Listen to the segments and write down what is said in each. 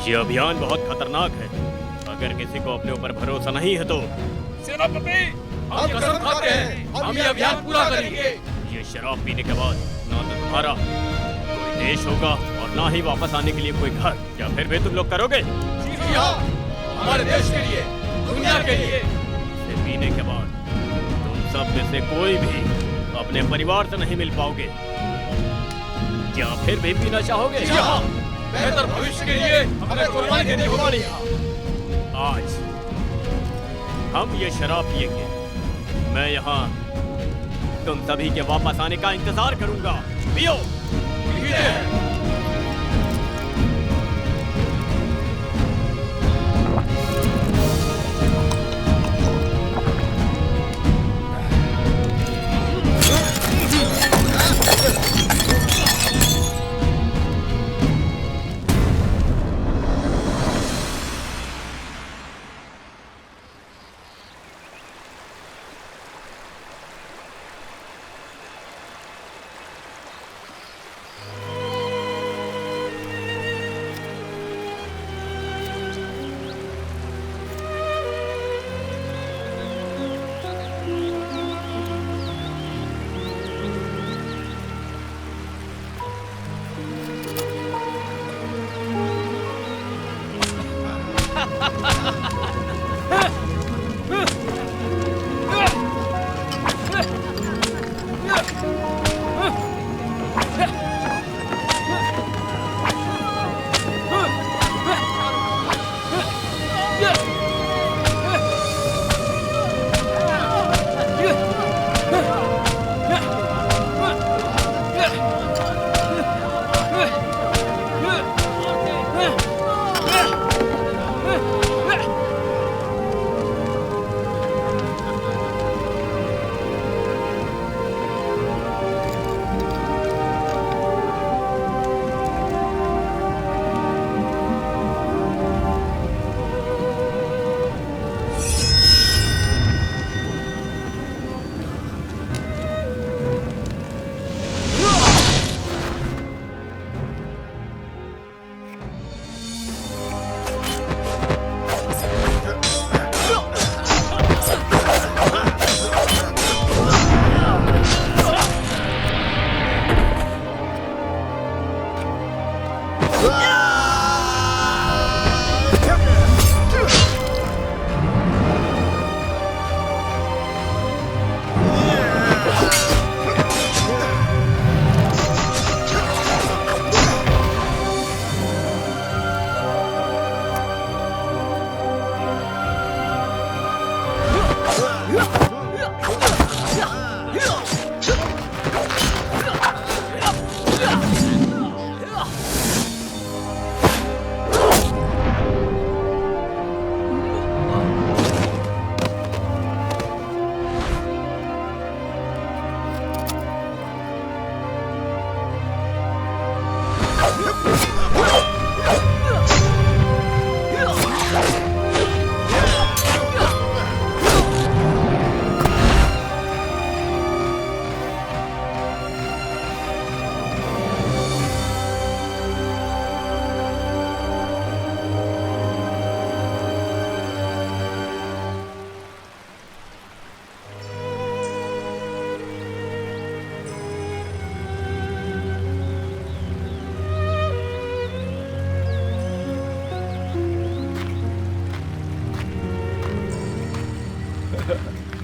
ये अभियान बहुत खतरनाक है। अगर किसी को अपने ऊपर भरोसा नहीं है तो सेनापति, हम कसम खाते हैं, हम ये अभियान पूरा करेंगे। ये शराब पीने के बाद ना तो तुम्हारा कोई देश होगा और ना ही वापस आने के लिए कोई घर। क्या फिर भी तुम लोग करोगे? जी हाँ, हमारे देश के लिए, दुनिया के लिए। इसे पीने के बाद तुम सब में से कोई भी अपने परिवार से नहीं मिल पाओगे। क्या फिर भी पीना चाहोगे? जी हाँ, बेहतर भविष्य के लिए हमें कुर्बानी देनी होगी। आज हम ये शराब पिएंगे। मैं यहाँ तुम सभी के वापस आने का इंतजार करूंगा। पियो।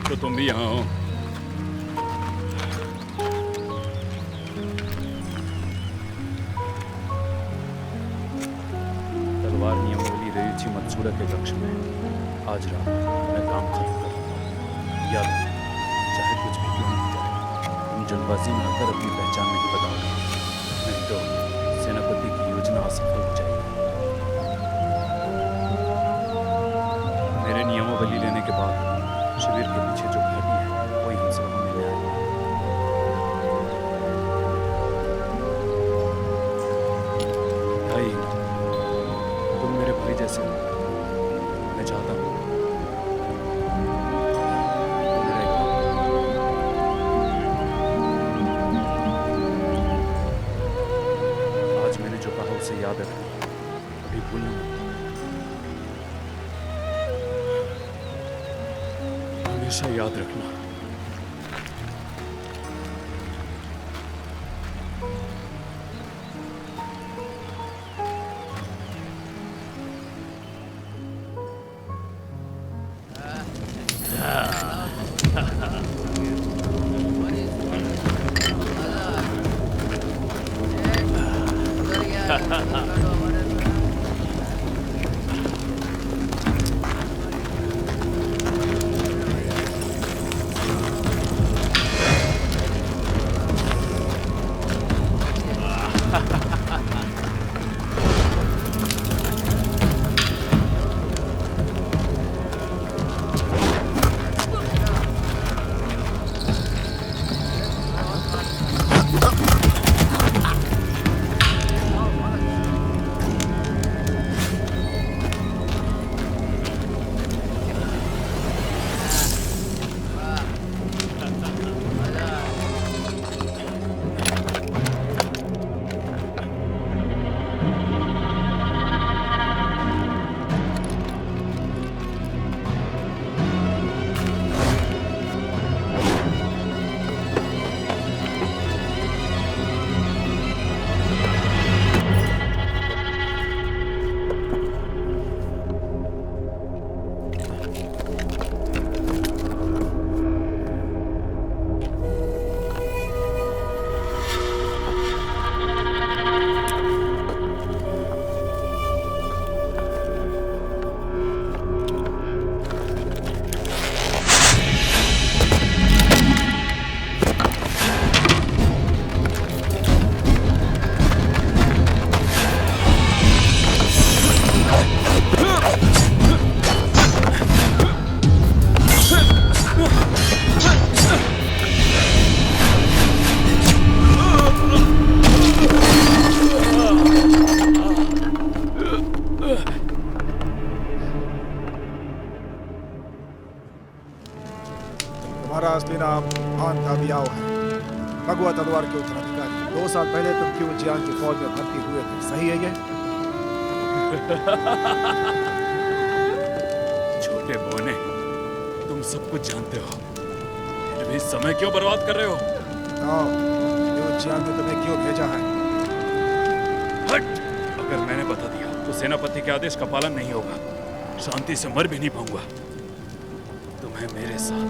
तो तुम भी यहाँ हो। तलवार नियमावली रही थी मत्सुरा के कक्ष में। आज रात मैं काम खत्म करूंगा। याद रखना, चाहे कुछ भी क्यों नहीं करे, तुम जल्दबाजी में आकर अपनी पहचान नहीं बताओगे, नहीं तो सेनापति की योजना असफल हो जाएगी। मेरे नियमावली लेने के बाद शिविर के पीछे जो घाटी है वही हमसे वहां मिलने आएगी। भाई, तुम मेरे भाई जैसे हो। मैं चाहता हूँ मेरा एक आज मैंने जो कहा उसे याद रखना, कभी भूलना मत। हमेशा याद रखना। तुम्हारा असली नाम खान ताबियाओ है, भगवा तलवार के उत्तराधिकारी। 2 साल पहले तुम क्यों जियान की फौज में भर्ती हुए थे, सही है ये? छोटे बोने, तुम सब कुछ जानते हो, फिर भी समय क्यों बर्बाद कर रहे हो? बताओ, क्यों जियान में तुम्हें क्यों भेजा है? हट! अगर मैंने बता दिया तो सेनापति के आदेश का पालन नहीं होगा, शांति से मर भी नहीं पाऊंगा। तुम्हें मेरे साथ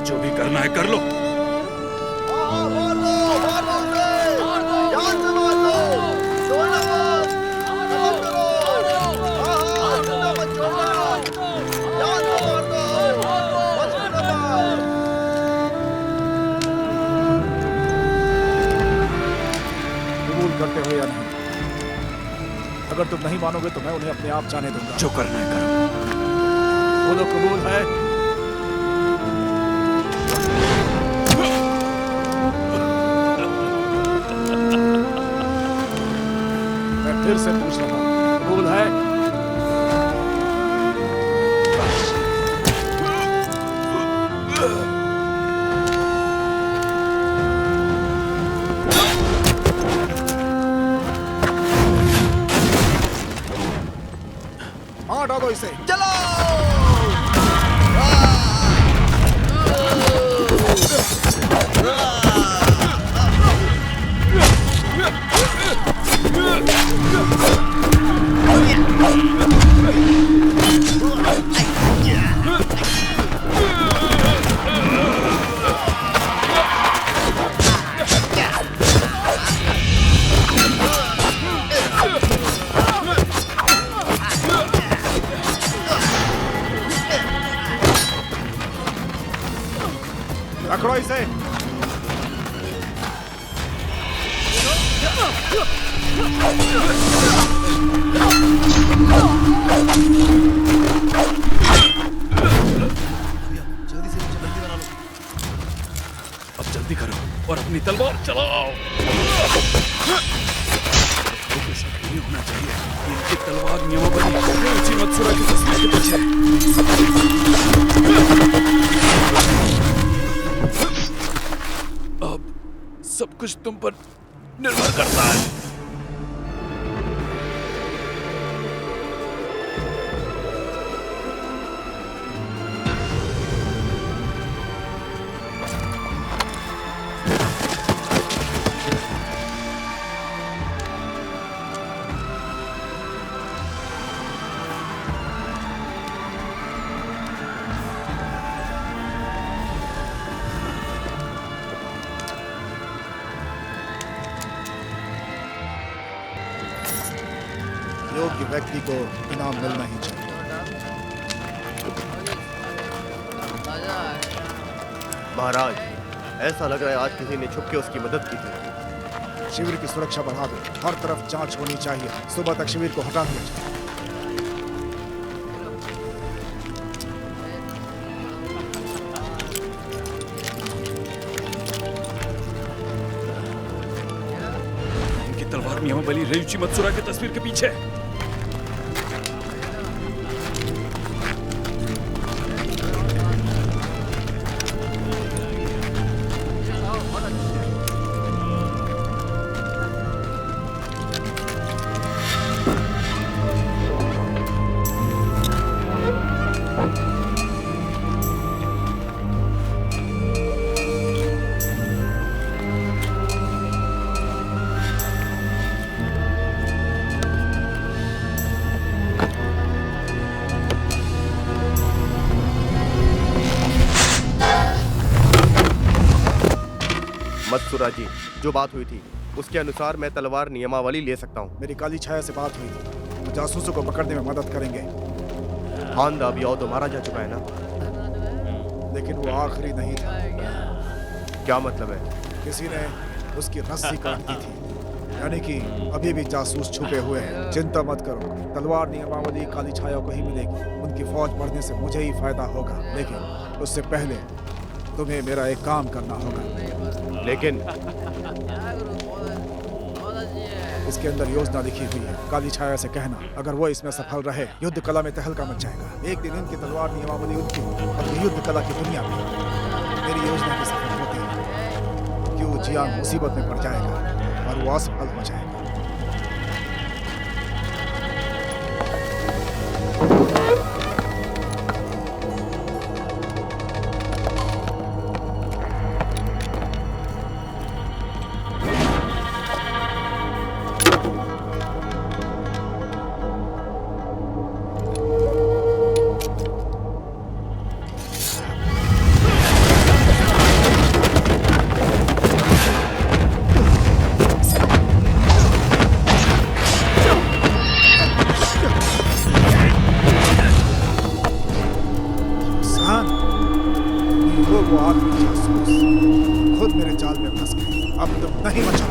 जो भी करना है कर लो। कबूल करते हो या नहीं? अगर तुम नहीं मानोगे तो मैं उन्हें अपने आप जाने दूंगा। जो करना है करो। बोलो कबूल है? मैं फिर से पूछ रहा हूं, कबूल है? हाँ डालो इसे। चलो। पकड़ो इसे। अब जल्दी करो और अपनी तलवार चलाओ। नहीं होना चाहिए, इनकी तलवार नियमावली ऊंची मत्सुरा की तस्वीर के पीछे। अब सब कुछ तुम पर निर्भर करता है। व्यक्ति को इनाम मिलना ही चाहिए। महाराज, ऐसा लग रहा है आज किसी ने छुप के उसकी मदद की थी। शिविर की सुरक्षा बढ़ा दो, हर तरफ जांच होनी चाहिए। सुबह तक शिविर को हटा दिया जाए। इनकी तलवार नियमावली रेयुची मत्सुरा की तस्वीर के पीछे। मत्सुरा जी, जो बात हुई थी उसके अनुसार मैं तलवार नियमावली ले सकता हूँ। मेरी काली छाया से बात हुई थी, वो जासूसों को पकड़ने में मदद करेंगे। हान दाबियाओ तो मारा जा चुका है ना? लेकिन वो आखिरी नहीं था। क्या मतलब है? किसी ने उसकी रस्सी काट दी थी, यानी कि अभी भी जासूस छुपे हुए हैं। चिंता मत करो, तलवार नियमावली काली छाया को ही मिलेगी। उनकी फौज बढ़ने से मुझे ही फायदा होगा, लेकिन उससे पहले तुम्हें मेरा एक काम करना होगा। लेकिन इसके अंदर योजना लिखी हुई है। काली छाया से कहना, अगर वो इसमें सफल रहे, युद्ध कला में तहलका मच जाएगा। एक दिन इनकी तलवार नियमावली उनकी और युद्ध कला की दुनिया में मेरी योजना की सफल होती, क्यों जियान मुसीबत में पड़ जाएगा और वो असफल हो जाएगा। वो आखिरी जासूस खुद मेरे जाल में फंस गए। अब तुम नहीं बचा।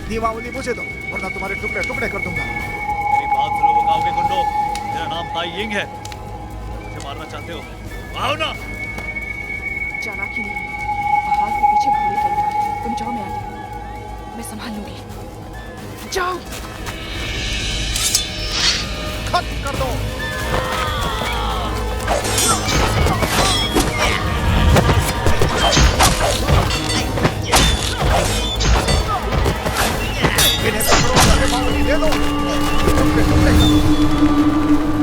दीवावली मुझे दो, वरना तुम्हारे टुकड़े टुकड़े कर दूंगा। मेरी बात सुनो वो गांव के गुंडों, मेरा नाम ताई यिंग है। मुझे मारना चाहते हो? आओ ना। चालाकी नहीं, पहाड़ के पीछे घोड़े तैयार हैं। तुम जाओ, मैं आती हूँ। मैं संभाल लूंगी। जाओ। खत्म कर दो।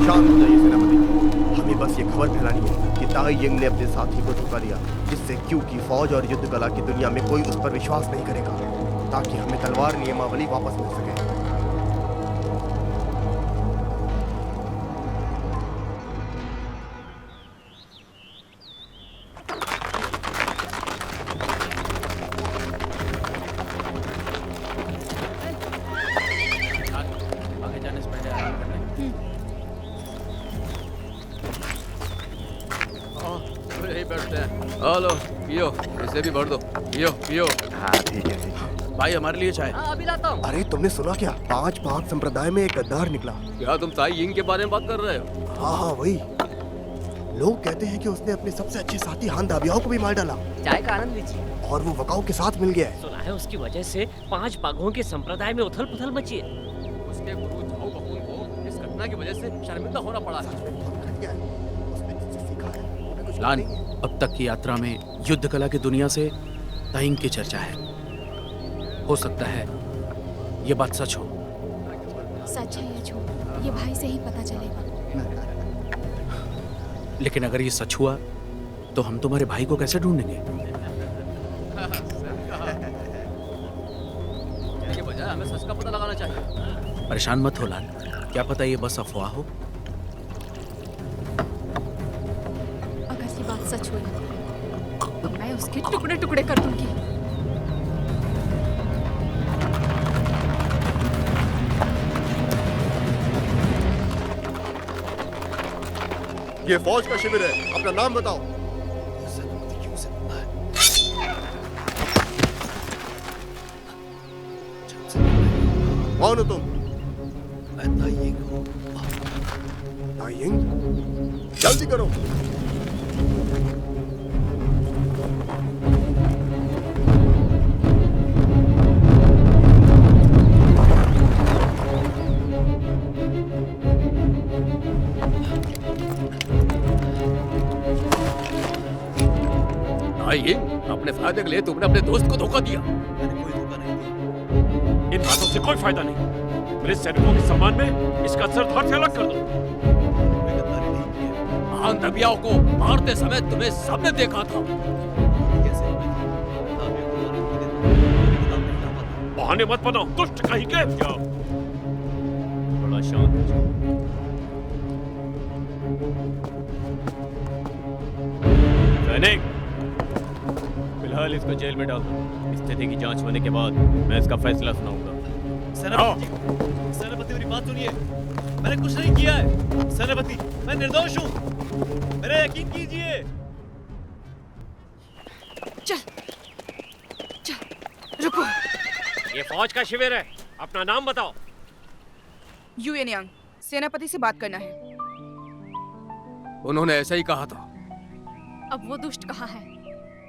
शांत हो जाइए सेनापति, हमें बस ये खबर फैलानी है कि ताई यिंग ने अपने साथी को धोखा दिया, जिससे क्यू की फौज और युद्ध कला की दुनिया में कोई उस पर विश्वास नहीं करेगा, ताकि हमें तलवार नियमावली वापस मिल सके। लो पियो, इसे भी भर दो, पियो पियो। हाँ ठीक है ठीक है। भाई हमारे लिए चाय। अरे तुमने सुना क्या, 5 पाक संप्रदाय में एक गद्दार निकला। क्या तुम ताई यिंग के बारे में बात कर रहे हो? हाँ हाँ वही। लोग कहते हैं कि उसने अपने सबसे अच्छे साथी हान दाबियाओ को भी मार डाला चाय का आनंद लीजिए। और वो वकाओ के साथ मिल गया है। सुना है उसकी वजह से 5 पागों के संप्रदाय में उथल पुथल मची है। उसके गुरु झाओ बकुन को इस घटना की वजह से शर्मिंदा होना पड़ा है। घट गया है। उसने जिससे सीखा है, उन्हें कुछ लान, नहीं है। अब तक की यात्रा में युद्ध कला की दुनिया से ताइंग की चर्चा है। हो सकता है ये बात सच हो। सच है या झूठ ये भाई से ही पता चलेगा। लेकिन अगर ये सच हुआ तो हम तुम्हारे भाई को कैसे ढूंढेंगे? के बजाय हमें सच का पता लगाना चाहिए। परेशान मत हो लाल, क्या पता ये बस अफवाह हो। अगर ये बात सच हुई तो मैं उसके टुकड़े टुकड़े कर दूंगी। ये फौज का शिविर है, अपना नाम बताओ। कौन हो तुम? मैं ताइयिंग हूँ। ताइयिंग? जल्दी करो। ताइयिंग, अपने फायदे के लिए तुमने अपने दोस्त को धोखा दिया। मैंने कोई धोखा नहीं दिया। इन बातों से कोई फायदा नहीं। मेरे सैनिकों के सम्मान में इसका सर धड़ से अलग कर दो। कोई गद्दारी नहीं की है। हान दबियाओ को मारते समय तुम्हें सबने देखा था। कैसे हुई थी? किताबें को मारने के लिए किताब नहीं ला पाता। बहाने मत बनाओ, दुष्ट कहीं के। जाओ, थोड़ा शांत हो जाओ। सैनिक, फिलहाल इसको जेल में डाल दो। स्थिति की जांच होने के बाद मैं इसका फैसला सुनाऊंगा। सेनापति मेरी बात सुनिए। मैंने कुछ नहीं किया है। सेनापति, मैं निर्दोष हूँ। मेरा यकीन कीजिए। चल चल रुको। ये फौज का शिविर है, अपना नाम बताओ। यूएन यांग, सेनापति से बात करना है। उन्होंने ऐसा ही कहा था। अब वो दुष्ट कहाँ है?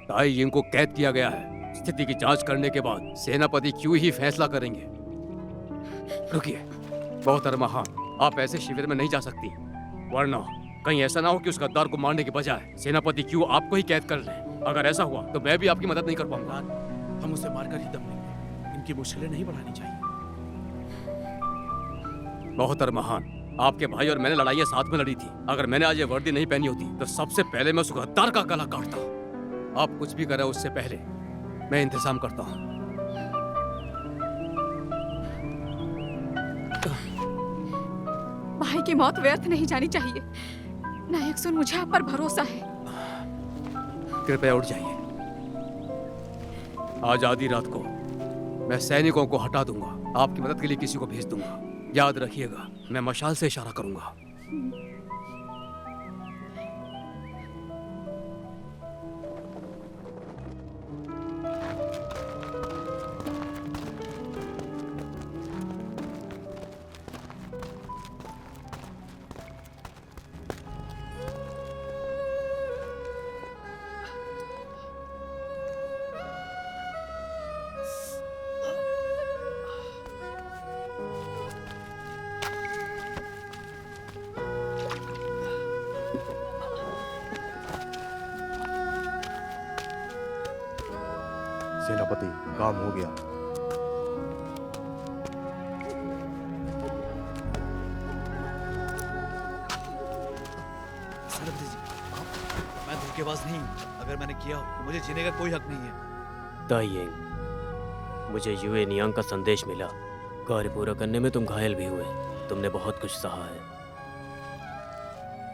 ताई यिंग को कैद किया गया है। स्थिति की जांच करने के बाद सेनापति क्यों ही फैसला करेंगे। रुकिए, मोहतरमा खान, आप ऐसे शिविर में नहीं जा सकती, वरना कहीं ऐसा ना हो कि उस गद्दार को मारने के बजाय सेनापति क्यों आपको ही कैद कर ले। अगर ऐसा हुआ तो मैं भी आपकी मदद नहीं कर पाऊंगा। हम उसे मारकर ही दम लेंगे। इनकी मुश्किलें नहीं बढ़ानी चाहिए। मोहतरमा खान, आपके भाई और मैंने लड़ाइयाँ साथ में लड़ी थी। अगर मैंने आज ये वर्दी नहीं पहनी होती तो सबसे पहले मैं उस गद्दार का गला काटता। आप कुछ भी करें उससे पहले मैं इंतजाम करता हूँ। भाई की मौत व्यर्थ नहीं जानी चाहिए। नायक सुन, मुझे आप पर भरोसा है। कृपया उठ जाइए। आज आधी रात को मैं सैनिकों को हटा दूंगा। आपकी मदद के लिए किसी को भेज दूंगा। याद रखिएगा, मैं मशाल से इशारा करूंगा। सेनापति, काम हो गया। सेनापति जी, मैं धोखेबाज नहीं हूँ। अगर मैंने किया हो तो मुझे जीने का कोई हक नहीं है। ताइयिंग, मुझे यूएन यांग का संदेश मिला। कार्य पूरा करने में तुम घायल भी हुए। तुमने बहुत कुछ सहा है।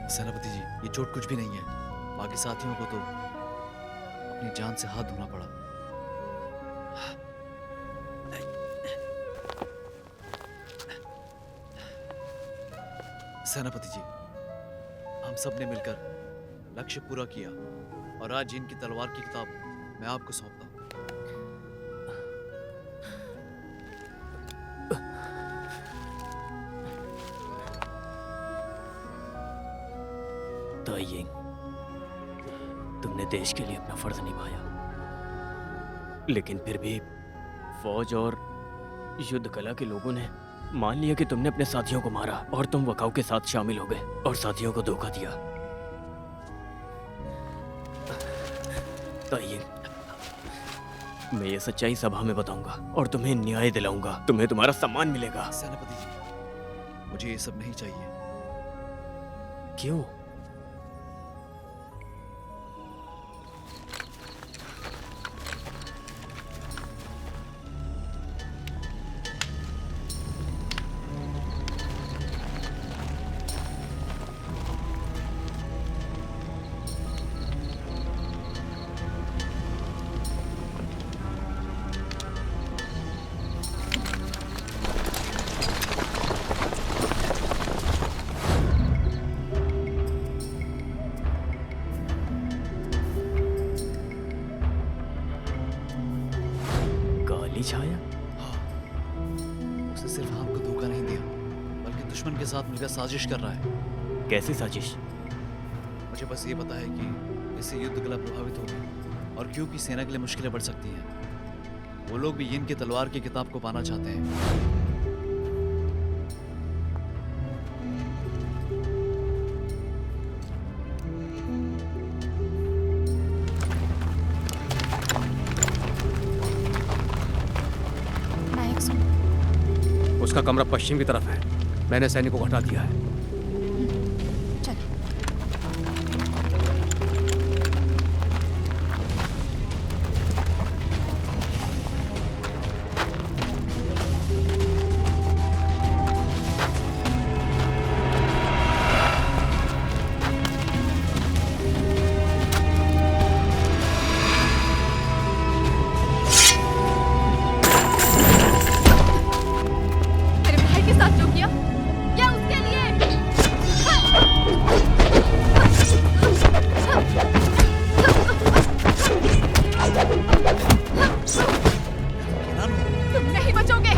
सेनापति जी, ये चोट कुछ भी नहीं है। बाकी साथियों को तो अपनी जान से हाथ धोना पड़ा। सेनापति जी, हम सब ने मिलकर लक्ष्य पूरा किया। और आज इनकी तलवार की किताब मैं आपको सौंपता हूँ। ताइयिंग, तुमने देश के लिए अपना फर्ज निभाया, लेकिन फिर भी फौज और युद्ध कला के लोगों ने मान लिया कि तुमने अपने साथियों को मारा और तुम वकाऊ के साथ शामिल हो गए और साथियों को धोखा दिया। ताइयिंग, मैं ये सच्चाई सभा में बताऊंगा और तुम्हें न्याय दिलाऊंगा। तुम्हें तुम्हारा सम्मान मिलेगा। सेनापति जी, मुझे ये सब नहीं चाहिए। क्यों? काली छाया? उसने सिर्फ आपको धोखा नहीं दिया, बल्कि दुश्मन के साथ मिलकर साजिश कर रहा है। कैसी साजिश? मुझे बस ये पता है कि इससे युद्ध कला प्रभावित होगी और क्यों की सेना के लिए मुश्किलें बढ़ सकती हैं। वो लोग भी यिन की तलवार की किताब को पाना चाहते हैं। नायक सुन, उसका कमरा पश्चिम की तरफ है। मैंने सैनिकों को हटा दिया है। चल। तेरे भाई के साथ जो किया, या उसके लिए? तुम नहीं बचोगे।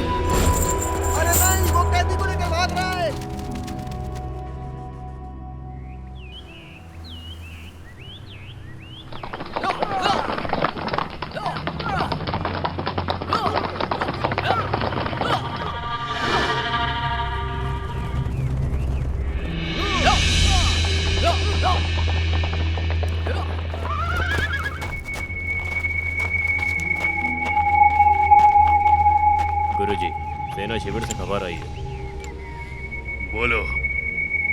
अरे नहीं, वो कैदी को लेकर भाग रहा है। गुरुजी, सेना शिविर से खबर आई है। बोलो।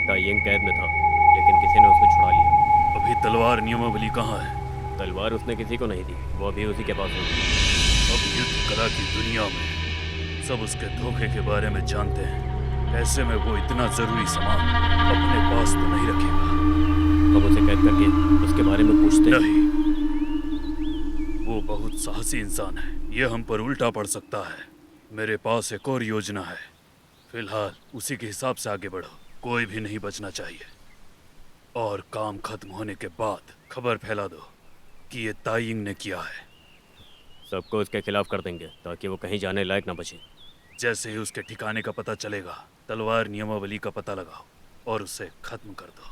ताइयिंग कैद में था, लेकिन किसी ने उसको छुड़ा लिया। अभी तलवार नियमावली कहाँ है? तलवार उसने किसी को नहीं दी, वो अभी उसी के पास होगी। अब युद्ध कला की दुनिया में सब उसके धोखे के बारे में जानते हैं। ऐसे में वो इतना जरूरी सामान अपने पास तो नहीं रखेगा। हम उसे कैद करके उसके बारे में पूछते हैं। नहीं, वो बहुत साहसी इंसान है। ये हम पर उल्टा पड़ सकता है। मेरे पास एक और योजना है। फिलहाल उसी के हिसाब से आगे बढ़ो। कोई भी नहीं बचना चाहिए। और काम खत्म होने के बाद खबर फैला दो कि ये ताइयिंग ने किया है। सबको उसके खिलाफ कर देंगे ताकि वो कहीं जाने लायक ना बचे। जैसे ही उसके ठिकाने का पता चलेगा, तलवार नियमावली का पता लगाओ और उसे खत्म कर दो।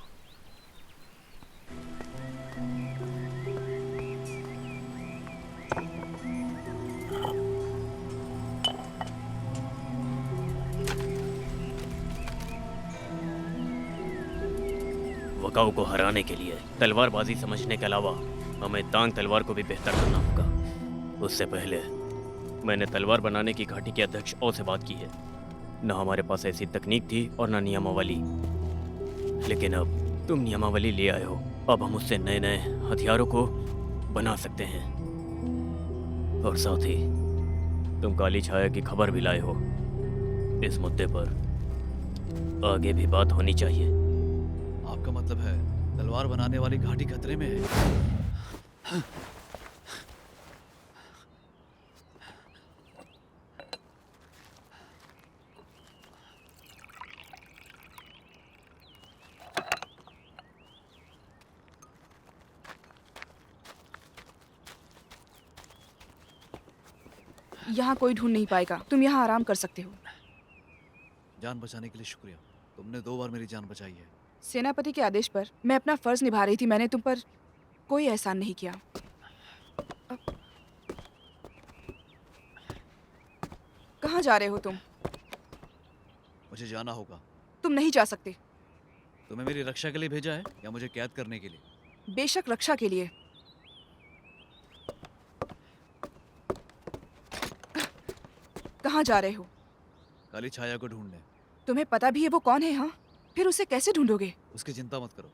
वकाऊ को हराने के लिए तलवारबाजी समझने के अलावा हमें तांग तलवार को भी बेहतर करना होगा। उससे पहले मैंने तलवार बनाने की घाटी के अध्यक्ष ओ से बात की है। न हमारे पास ऐसी तकनीक थी और न नियमावली, लेकिन अब तुम नियमावली ले आए हो। अब हम उससे नए नए हथियारों को बना सकते हैं। और साथ ही तुम काली छाया की खबर भी लाए हो। इस मुद्दे पर आगे भी बात होनी चाहिए। आपका मतलब है तलवार बनाने वाली घाटी खतरे में है? यहाँ कोई ढूंढ नहीं पाएगा। तुम यहाँ आराम कर सकते हो। जान बचाने के लिए शुक्रिया। तुमने 2 बार मेरी जान बचाई है। सेनापति के आदेश पर मैं अपना फर्ज निभा रही थी। मैंने तुम पर कोई एहसान नहीं किया। कहाँ जा रहे हो तुम? मुझे जाना होगा। तुम नहीं जा सकते। तुम्हें मेरी रक्षा के लिए भेजा है या मुझे कैद करने के लिए? बेशक रक्षा के लिए। कहाँ जा रहे हो? काली छाया को ढूंढने। तुम्हें पता भी है वो कौन है? हाँ, फिर उसे कैसे ढूंढोगे? उसकी चिंता मत करो।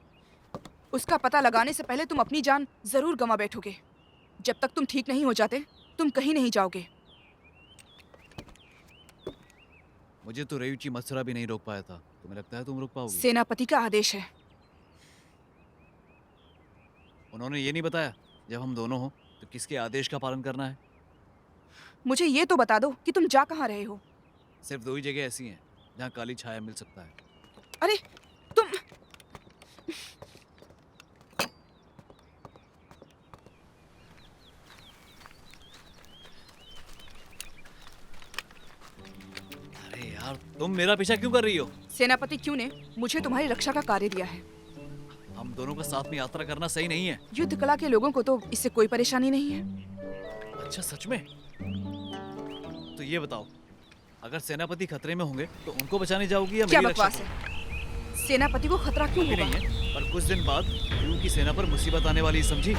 उसका पता लगाने से पहले तुम अपनी जान जरूर गंवा बैठोगे। जब तक तुम ठीक नहीं हो जाते तुम कहीं नहीं जाओगे। मुझे तो रेयुची मत्सुरा भी नहीं रोक पाया था। तुम्हें लगता है तुम रोक पाओगी? सेनापति का आदेश है। उन्होंने ये नहीं बताया जब हम दोनों हो तो किसके आदेश का पालन करना है? मुझे ये तो बता दो कि तुम जा कहाँ रहे हो? सिर्फ 2 ही जगह ऐसी हैं जहाँ काली छाया मिल सकता है। अरे तुम अरे यार, तुम मेरा पीछा क्यों कर रही हो? सेनापति क्यों ने मुझे तुम्हारी रक्षा का कार्य दिया है। हम दोनों का साथ में यात्रा करना सही नहीं है। युद्ध कला के लोगों को तो इससे कोई परेशानी नहीं है। अच्छा, सच में? तो ये बताओ, अगर सेनापति खतरे में होंगे तो उनको बचाने जाओगी या क्या मेरी रक्षा बकवास है? सेनापति को खतरा क्यों भी होगा? नहीं है, पर कुछ दिन बाद यू की सेना पर मुसीबत आने वाली है, समझी?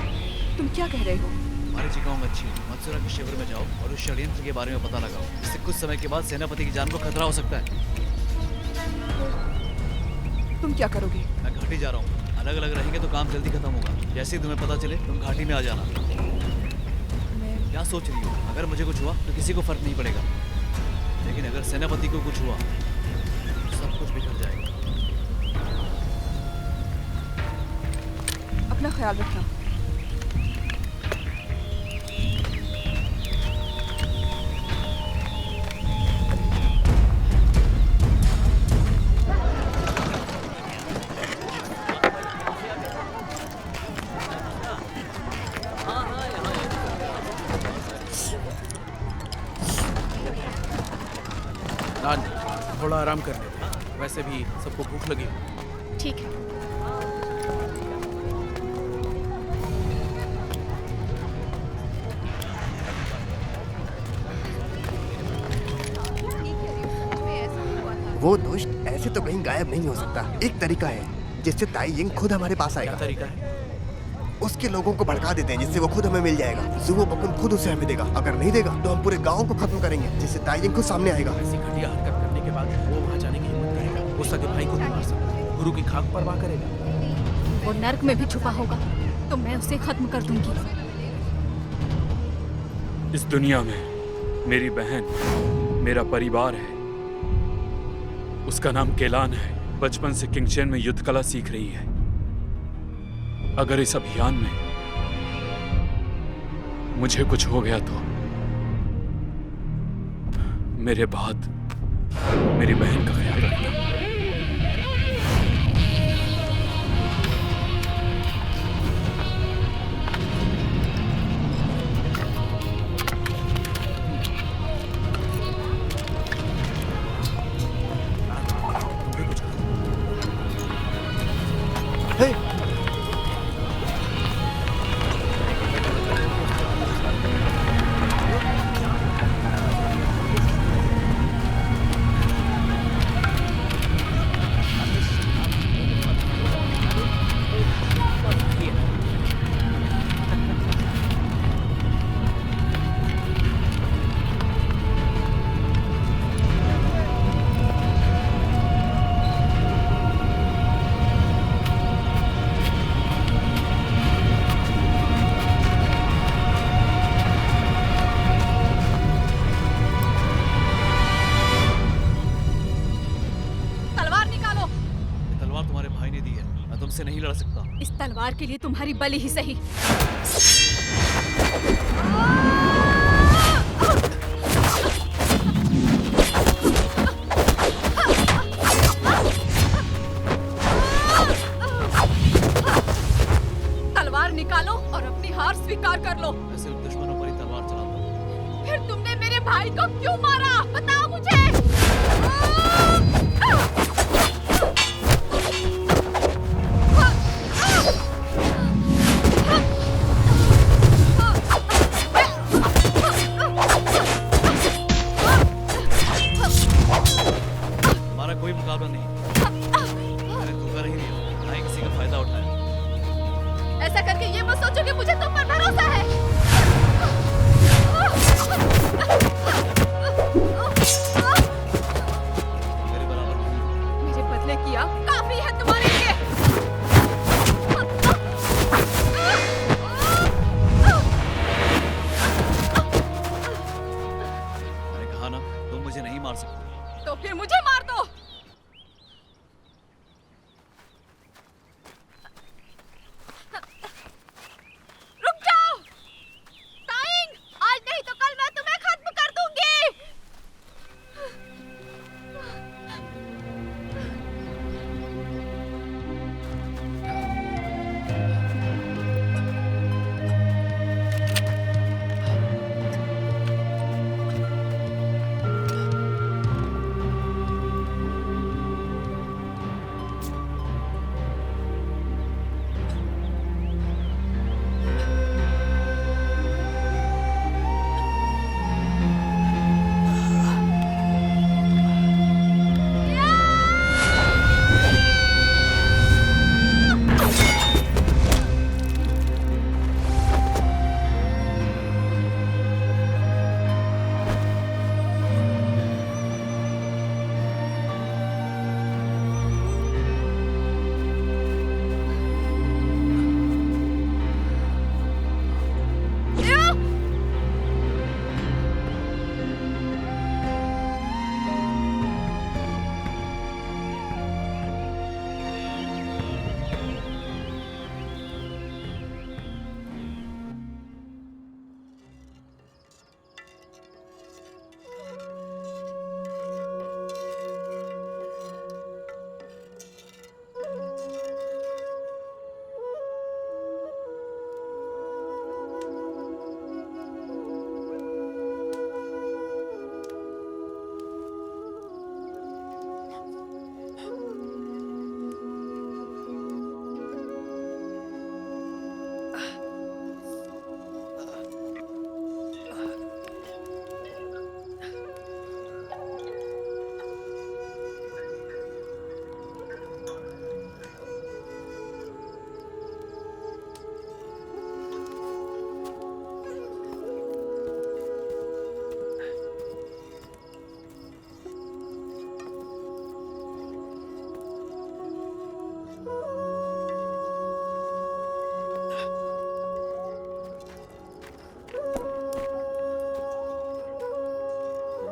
तुम क्या कह रहे हो? हमारी जगहों में अच्छी है। मत्सुरा के शिविर में जाओ और उस षड्यंत्र के बारे में पता लगाओ। इससे कुछ समय के बाद सेनापति की जान को खतरा हो सकता है। तुम क्या करोगे? मैं घाटी जा रहा हूँ। अलग अलग रहेंगे तो काम जल्दी खत्म होगा। जैसे ही तुम्हें पता चले तुम घाटी में आ जाना। क्या सोच रही हो? अगर मुझे कुछ हुआ तो किसी को फर्क नहीं पड़ेगा, लेकिन अगर सेनापति को कुछ हुआ तो सब कुछ बिखर जाएगा। अपना ख्याल रखना। नान, थोड़ा आराम कर लेते। वैसे भी सबको भूख लगी है। ठीक है। वो दुष्ट ऐसे तो कहीं गायब नहीं हो सकता। एक तरीका है जिससे ताई यिंग खुद हमारे पास क्या आएगा। तरीका है? उसके लोगों को भड़का देते हैं जिससे वो खुद हमें मिल जाएगा। जुवो बकुन खुद उसे हमें देगा। अगर नहीं देगा तो हम पूरे गांव को खत्म करेंगे, जिससे ताई यिंग खुद सामने आएगा। ऐसी घटिया हरकत करने के बाद वो वहाँ जाने की हिम्मत करेगा? वो सगे भाई को नहीं मार सकता। गुरु की खाक पर वाह करेगा। वो नर्क में भी छुपा होगा तो मैं उसे खत्म कर दूंगी। इस दुनिया में मेरी बहन मेरा परिवार है। उसका नाम केलान है। बचपन से किंगचेन में युद्ध कला सीख रही है। अगर इस अभियान में मुझे कुछ हो गया तो मेरे बाद मेरी बहन का ख्याल रखना। तुमसे नहीं लड़ सकता। इस तलवार के लिए तुम्हारी बलि ही सही। तलवार निकालो और अपनी हार स्वीकार कर लो। मैं सिर्फ दुश्मनों पर ही तलवार चलाता हूँ। फिर तुमने मेरे भाई को क्यों मारा? बताओ मुझे। हमारा कोई मुकाबला नहीं। मैंने धोखा नहीं दिया, ना ही किसी का फायदा उठाया। ऐसा करके ये मत सोचो कि मुझे तुम पर भरोसा है। मेरे बराबर नहीं। मेरे बदले किया काफी है तुम्हारे लिए। मैंने कहा ना, तुम मुझे नहीं मार सकते। तो फिर मुझे मार दो। रुक जाओ ताइंग, आज नहीं तो कल मैं तुम्हें खत्म कर दूंगी।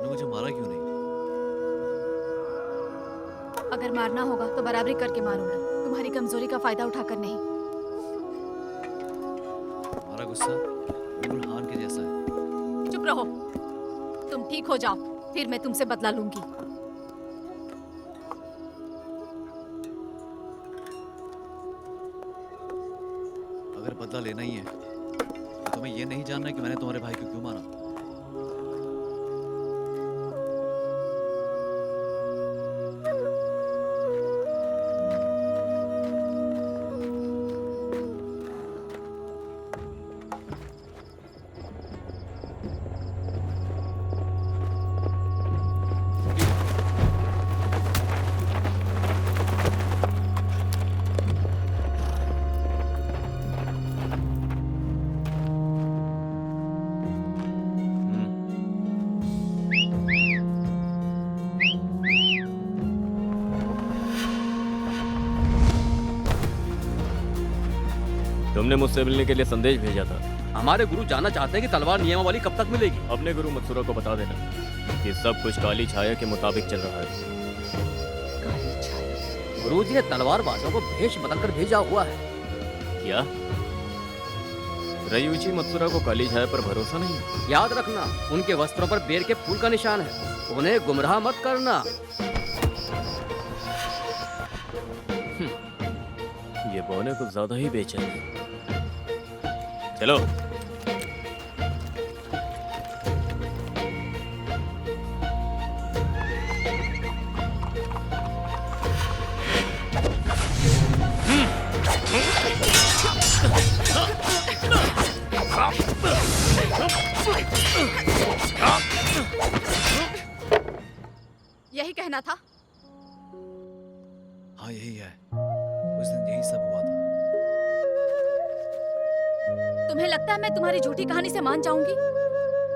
मुझे मारा क्यों नहीं? अगर मारना होगा तो बराबरी करके मारूंगा, तुम्हारी कमजोरी का फायदा उठाकर नहीं। हमारा गुस्सा बिल्कुल हान के जैसा है। चुप रहो, तुम ठीक हो जाओ, फिर मैं तुमसे बदला लूंगी। अगर बदला लेना ही है तो तुम्हें ये नहीं जानना है कि मैंने तुम्हारे भाई को क्यों मारा। तुमने मुझसे मिलने के लिए संदेश भेजा था। हमारे गुरु जानना चाहते हैं कि तलवार नियमावली कब तक मिलेगी। अपने गुरु मत्सुरा को बता देना कि सब कुछ काली छाया के मुताबिक चल रहा है। गुरुजी ने तलवारबाजों को भेष बदलकर भेजा हुआ है। क्या रयुची मत्सुरा को काली छाया पर भरोसा नहीं है? याद रखना, उनके वस्त्रों पर बेर के फूल का निशान है, उन्हें गुमराह मत करना। ये बौने कुछ ज्यादा ही बेचैन है। चलो। कहना था? हाँ यही है, उस दिन यही सब हुआ था। तुम्हें लगता है मैं तुम्हारी झूठी कहानी से मान जाऊंगी?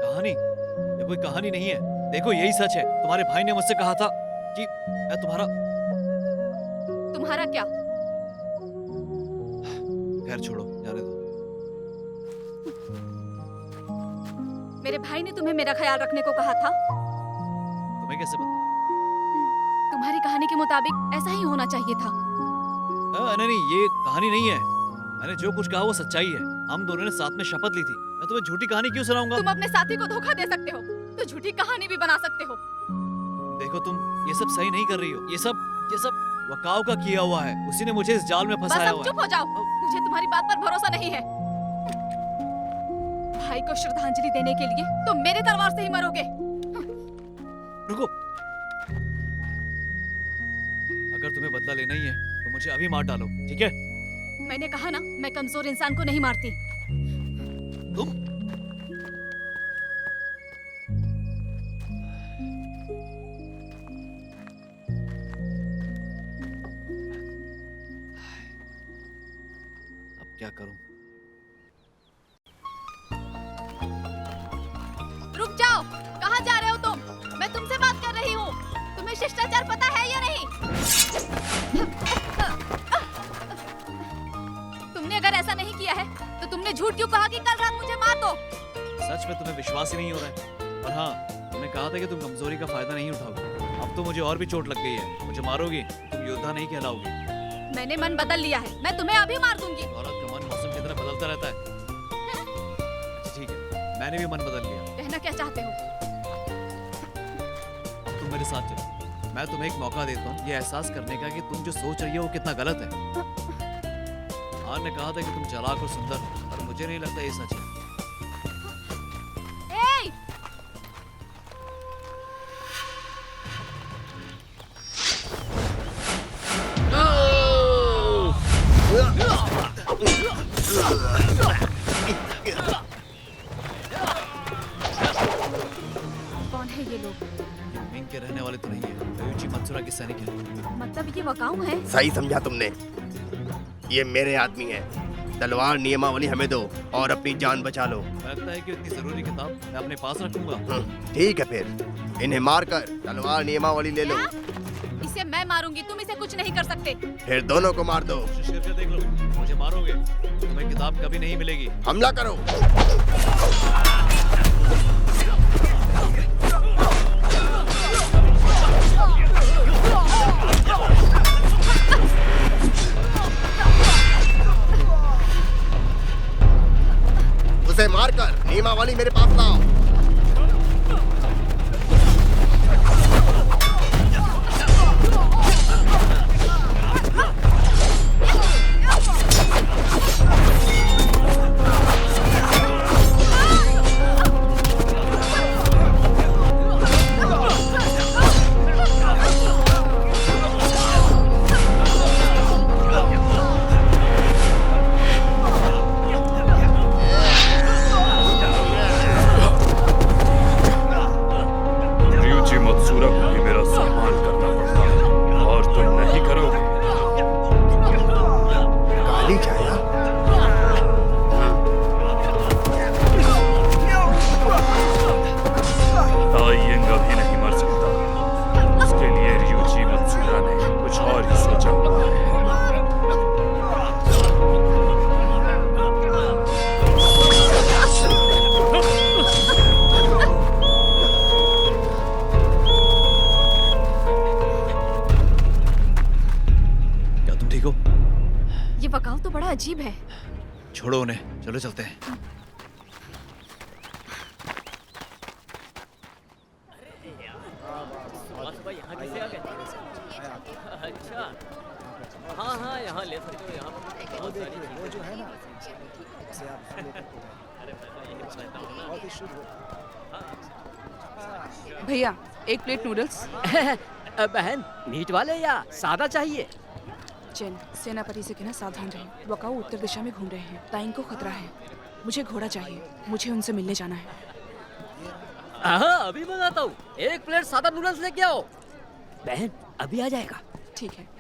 कहानी? ये कोई कहानी नहीं है। देखो यही सच है। तुम्हारे भाई ने मुझसे कहा था कि मैं तुम्हारा क्या? खैर छोड़ो, जाने दो। मेरे भाई ने तुम्हें मेरा ख्याल रखने को कहा था। तुम्हें कैसे पता? तुम्हारी कहानी के मुताबिक ऐसा ही होना चाहिए था। नहीं, ये कहानी नहीं है। मैंने जो कुछ कहा वो सच्चाई है। हम दोनों ने साथ में शपथ ली थी। मैं तुम्हें झूठी कहानी क्यों सुनाऊंगा? तुम अपने साथी को धोखा दे सकते हो तो झूठी कहानी भी बना सकते हो। देखो तुम ये सब सही नहीं कर रही हो। ये सब वकाव का किया हुआ है। उसी ने मुझे इस जाल में बस फंसाया अब हुआ चुप हो जाओ। मुझे तुम्हारी बात पर भरोसा नहीं है। भाई को श्रद्धांजलि देने के लिए तुम मेरी तलवार से ही मरोगे। रुको, अगर तुम्हें बदला लेना ही है तो मुझे अभी मार डालो, ठीक है? मैंने कहा ना, मैं कमजोर इंसान को नहीं मारती। तुम अब क्या करूं? रुक जाओ, कहाँ जा रहे हो तुम? मैं तुमसे बात कर रही हूँ। तुम्हें शिष्टाचार पता है या नहीं? तुमने अगर ऐसा नहीं किया है तो तुमने झूठ क्यों कहा कि कल रात मुझे मार दो? सच में तुम्हें विश्वास ही नहीं हो रहा है। और हाँ, तुमने कहा था कि तुम कमजोरी का फायदा नहीं उठाओगे। अब तो मुझे और भी चोट लग गई है। मुझे मारोगी, तुम योद्धा नहीं कहलाओगी। मैंने मन बदल लिया है। मैं तुम्हें अभी मार दूंगी। औरत का मन मौसम की तरह बदलता रहता है। अच्छा ठीक है, मैंने भी मन बदल लिया। कहना क्या चाहते हो? अब तुम मेरे साथ चलो। मैं तुम्हें एक मौका देता हूँ ये एहसास करने का कि तुम जो सोच रही हो वो कितना गलत है। आन ने कहा था कि तुम चालाक और सुंदर हो, और मुझे नहीं लगता ये सच है। ए! कौन है ये लोग? ये मिंग के रहने वाले तो नहीं है। रयुची मत्सुरा के सैनिक हैं। मतलब ये वकाऊ है? सही समझा तुमने। ये मेरे आदमी हैं। तलवार नियमावली हमें दो और अपनी जान बचा लो। लगता है कि इतनी जरूरी किताब मैं अपने पास रखूंगा। ठीक है, फिर इन्हें मारकर तलवार नियमावली ले लो। इसे मैं मारूंगी, तुम इसे कुछ नहीं कर सकते। फिर दोनों को मार दो। कोशिश करके देख लो, मुझे मारोगे तुम्हें किताब कभी नहीं मिलेगी। हमला करो। उसे मारकर नियमावली मेरे पास लाओ। अजीब है। छोड़ो उन्हें, चलो चलते हैं। अच्छा, हाँ हाँ, यहाँ ले सकते हो। यहाँ पर बहुत सारी वो जो है ना, इसे आप बहुत ही शुभ हो। भैया एक प्लेट नूडल्स। बहन मीट वाले या सादा चाहिए? चैन, सेनापति से कहना सावधान रहे। वकाऊ उत्तर दिशा में घूम रहे हैं। ताइन को खतरा है। मुझे घोड़ा चाहिए। मुझे उनसे मिलने जाना है। हाँ, अभी मंगाता हूँ। एक प्लेट सादा नूडल्स लेके आओ। बहन अभी आ जाएगा। ठीक है।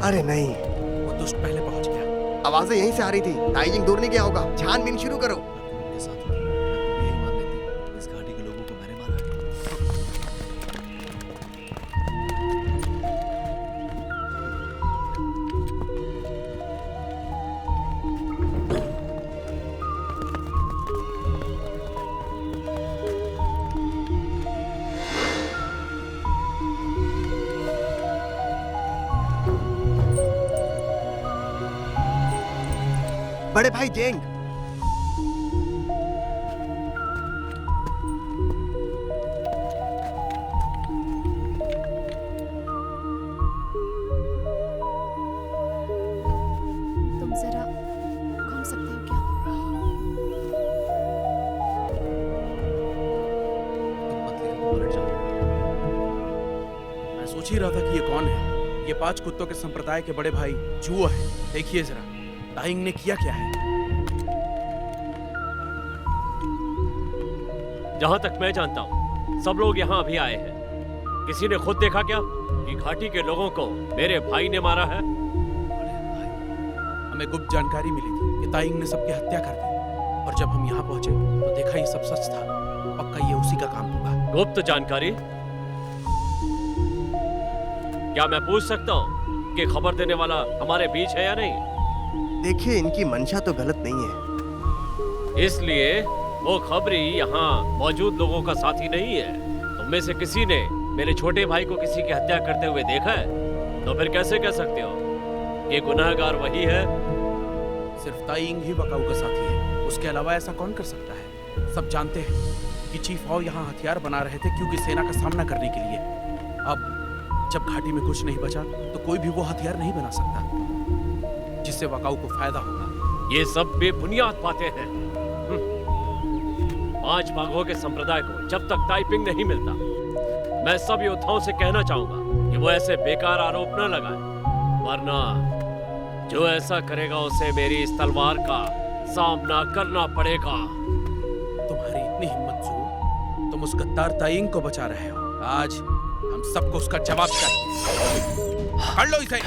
अरे नहीं, वो दुष्ट पहले पहुंच गया। आवाजें यहीं से आ रही थी। ताइजिंग दूर नहीं गया होगा। छानबीन शुरू करो। उनके साथ ही मैं यही मान लेती, इस घाटी के लोगों को मैंने मारा है। बड़े भाई जेंग, तुम जरा घूम सकते हो क्या? तुम मत लेकर तुम पलट जाओ। मैं सोच ही रहा था कि ये कौन है। ये 5 कुत्तों के संप्रदाय के बड़े भाई जुओ है। देखिए जरा ताइंग ने किया क्या है। जहां तक मैं जानता हूँ सब लोग यहाँ अभी आए हैं। किसी ने खुद देखा क्या कि घाटी के लोगों को मेरे भाई ने मारा है? हमें गुप्त जानकारी मिली थी कि ताइंग ने सबकी हत्या कर दी, और जब हम यहाँ पहुंचे तो देखा ये सब सच था। पक्का ये उसी का काम होगा। गुप्त जानकारी? क्या मैं पूछ सकता हूँ कि खबर देने वाला हमारे बीच है या नहीं? देखिए इनकी मंशा तो गलत नहीं है। इसलिए वो खबरी यहाँ मौजूद लोगों का साथी नहीं है। तुम में से किसी ने मेरे छोटे भाई को किसी की हत्या करते हुए देखा है? तो फिर कैसे कह सकते हो कि गुनहगार वही है? सिर्फ ताइंग ही वकाऊ का साथी है। उसके अलावा ऐसा कौन कर सकता है? सब जानते हैं कि चीफ आओ यहाँ हथियार बना रहे थे क्योंकि सेना का सामना करने के लिए। अब जब घाटी में कुछ नहीं बचा तो कोई भी वो हथियार नहीं बना सकता जिससे वकाऊ को फायदा होगा। ये सब बेबुनियाद बातें हैं। 5 बाघों के संप्रदाय को जब तक टाइपिंग नहीं मिलता, मैं सब योद्धाओं से कहना चाहूंगा कि वो ऐसे बेकार आरोप न लगाएं, वरना जो ऐसा करेगा उसे मेरी इस तलवार का सामना करना पड़ेगा। तुम्हारी इतनी हिम्मत जो तुम उस गद्दार ताइंग को बचा रहे हो। आज हम सबको उसका जवाब चाहिए। पकड़ लो इसे।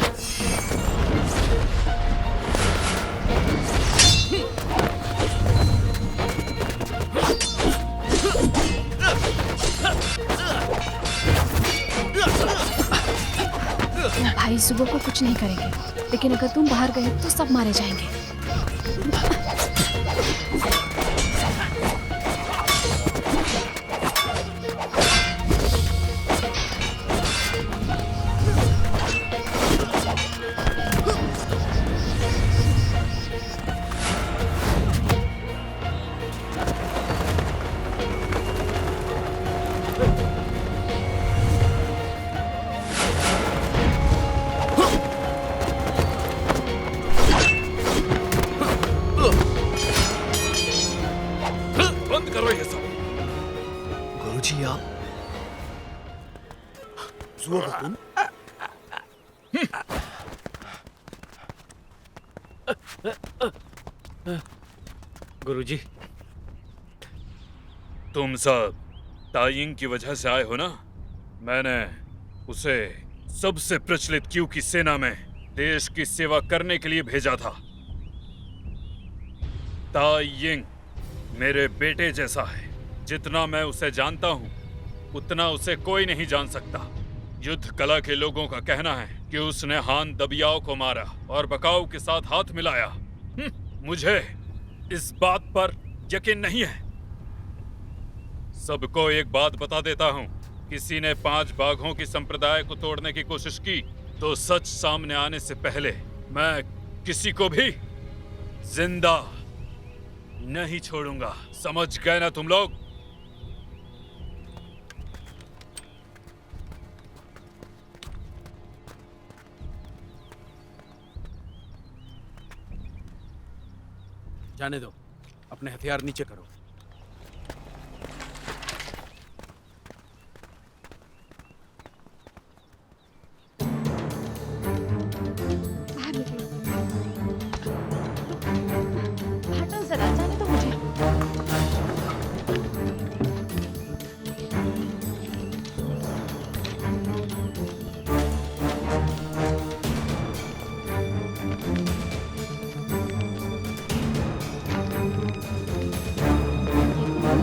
भाई सुबह को कुछ नहीं करेंगे, लेकिन अगर तुम बाहर गए तो सब मारे जाएंगे। गुरुजी, तुम सब तायिंग की वजह से आए हो ना? मैंने उसे सबसे प्रचलित क्यू की सेना में देश की सेवा करने के लिए भेजा था। तायिंग मेरे बेटे जैसा है। जितना मैं उसे जानता हूँ उतना उसे कोई नहीं जान सकता। युद्ध कला के लोगों का कहना है कि उसने हान दबियाओ को मारा और बकाऊ के साथ हाथ मिलाया। मुझे इस बात पर यकीन नहीं है। सबको एक बात बता देता हूँ, किसी ने 5 बाघों की संप्रदाय को तोड़ने की कोशिश की तो सच सामने आने से पहले मैं किसी को भी जिंदा नहीं छोड़ूंगा। समझ गए ना तुम लोग? जाने दो, अपने हथियार नीचे करो। बाहर निकलो। हटो जरा, जाने दो मुझे।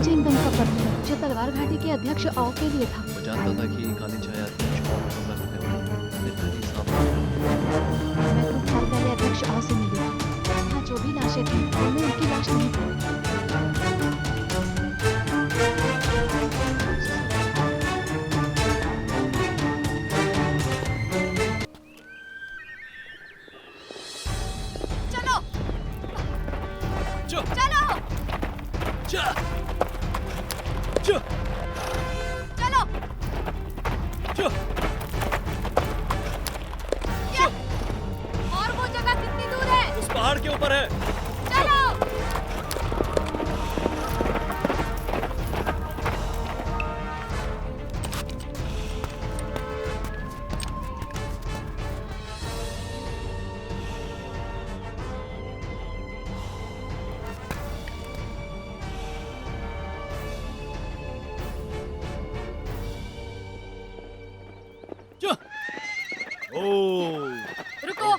चेन बम का पत्र है जो तलवार घाटी के अध्यक्ष आओ के लिए था। वो जानता था कि काली छाया अध्यक्ष और हमला नहीं करेगी। फिर पहले ही साफ मैं कुछ साल पहले अध्यक्ष आओ से मिली। हाँ, जो भी लाशें थी उनमें उनकी लाश नहीं थी। चलो चलो चलो चलो चलो। चलो ये, और वो जगह कितनी दूर है? उस पहाड़ के ऊपर है। चलो। रुको।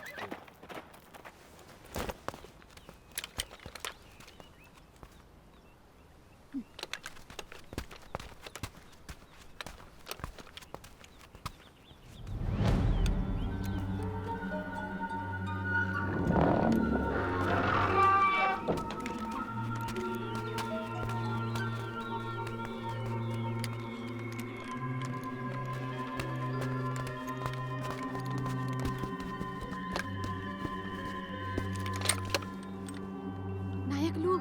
नायक लू,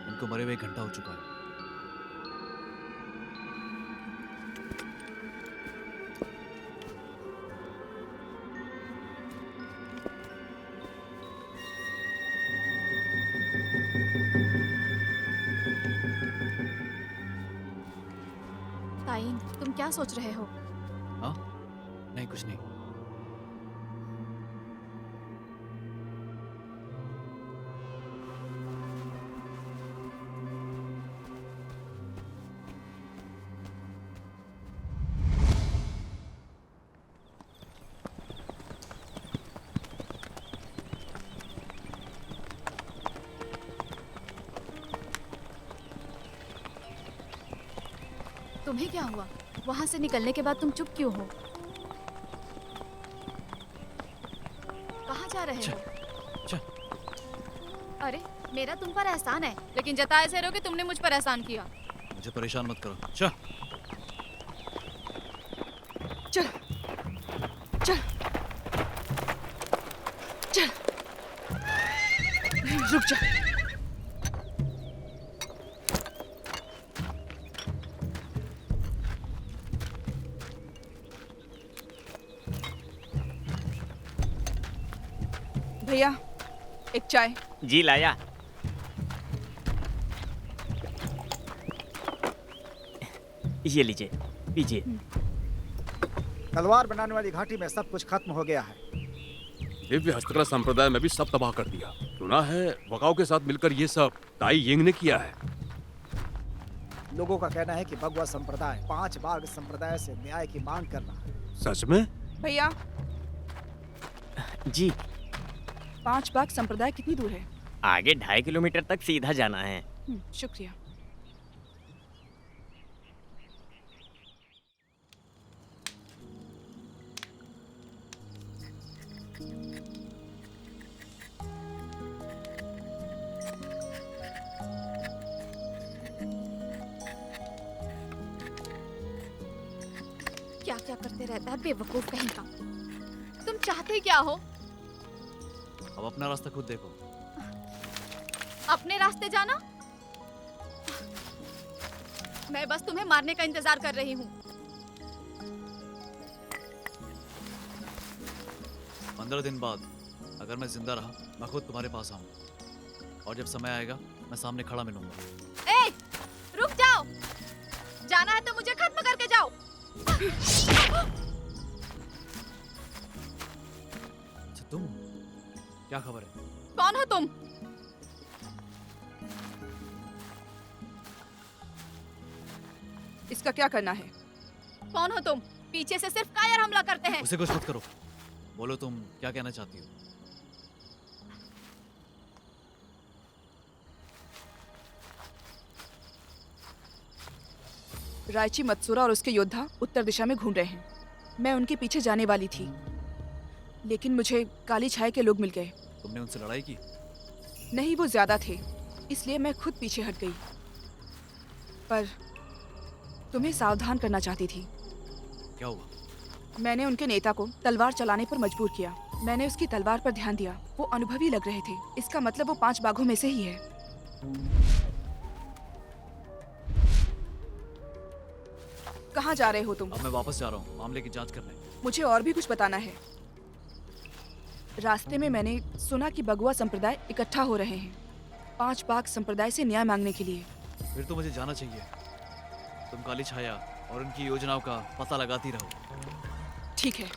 इनको मरे हुए 1 घंटा हो चुका है। ताइन, तुम क्या सोच रहे हो? हाँ? नहीं, कुछ नहीं। तुम्हें क्या हुआ? वहां से निकलने के बाद तुम चुप क्यों हो? कहाँ जा रहे हो? चल। अरे, मेरा तुम पर एहसान है, लेकिन जता ऐसे रहो कि तुमने मुझ पर एहसान किया। मुझे परेशान मत करो। चल चल चल चल, रुक जा। भैया, एक चाय। जी लाया। ये लीजिए, पीजिए। तलवार बनाने वाली घाटी में सब कुछ खत्म हो गया है। दिव्य हस्तकला संप्रदाय में भी सब तबाह कर दिया। सुना है वकाओ के साथ मिलकर ये सब ताई यिंग ने किया है। लोगों का कहना है कि भगवा संप्रदाय 5 बाघ संप्रदाय से न्याय की मांग कर रहा है। सच में? भैया जी 5 बाघ संप्रदाय कितनी दूर है? आगे 2.5 किलोमीटर तक सीधा जाना है। शुक्रिया। क्या क्या करते रहता है बेवकूफ कहीं का। तुम चाहते क्या हो? अब अपना रास्ता खुद देखो। अपने रास्ते जाना? मैं बस तुम्हें मारने का इंतजार कर रही हूँ। 15 दिन बाद अगर मैं जिंदा रहा मैं खुद तुम्हारे पास आऊंगा और जब समय आएगा मैं सामने खड़ा मिलूंगा। ए, रुक जाओ। जाना है तो मुझे खत्म करके जाओ। अच्छा तुम क्या खबर है? कौन हो तुम? इसका क्या करना है? कौन हो तुम? पीछे से सिर्फ कायर हमला करते हैं। उसे कुछ मत करो। बोलो तुम क्या कहना चाहती हो? रायची मत्सुरा और उसके योद्धा उत्तर दिशा में घूम रहे हैं। मैं उनके पीछे जाने वाली थी, लेकिन मुझे काली छाया के लोग मिल गए। तुमने उनसे लड़ाई की? नहीं, वो ज्यादा थे, इसलिए मैं खुद पीछे हट गई। पर तुम्हें सावधान करना चाहती थी। क्या हुआ? मैंने उनके नेता को तलवार चलाने पर मजबूर किया। मैंने उसकी तलवार पर ध्यान दिया। वो अनुभवी लग रहे थे। इसका मतलब वो 5 बाघों में से ही है। कहाँ जा रहे हो तुम? अब मैं वापस जा रहा हूँ मामले की जांच करने। मुझे और भी कुछ बताना है। रास्ते में मैंने सुना कि बगुआ संप्रदाय इकट्ठा हो रहे हैं 5 बाघ संप्रदाय से न्याय मांगने के लिए। फिर तो मुझे जाना चाहिए। तुम काली छाया और उनकी योजनाओं का पता लगाती रहो। ठीक है।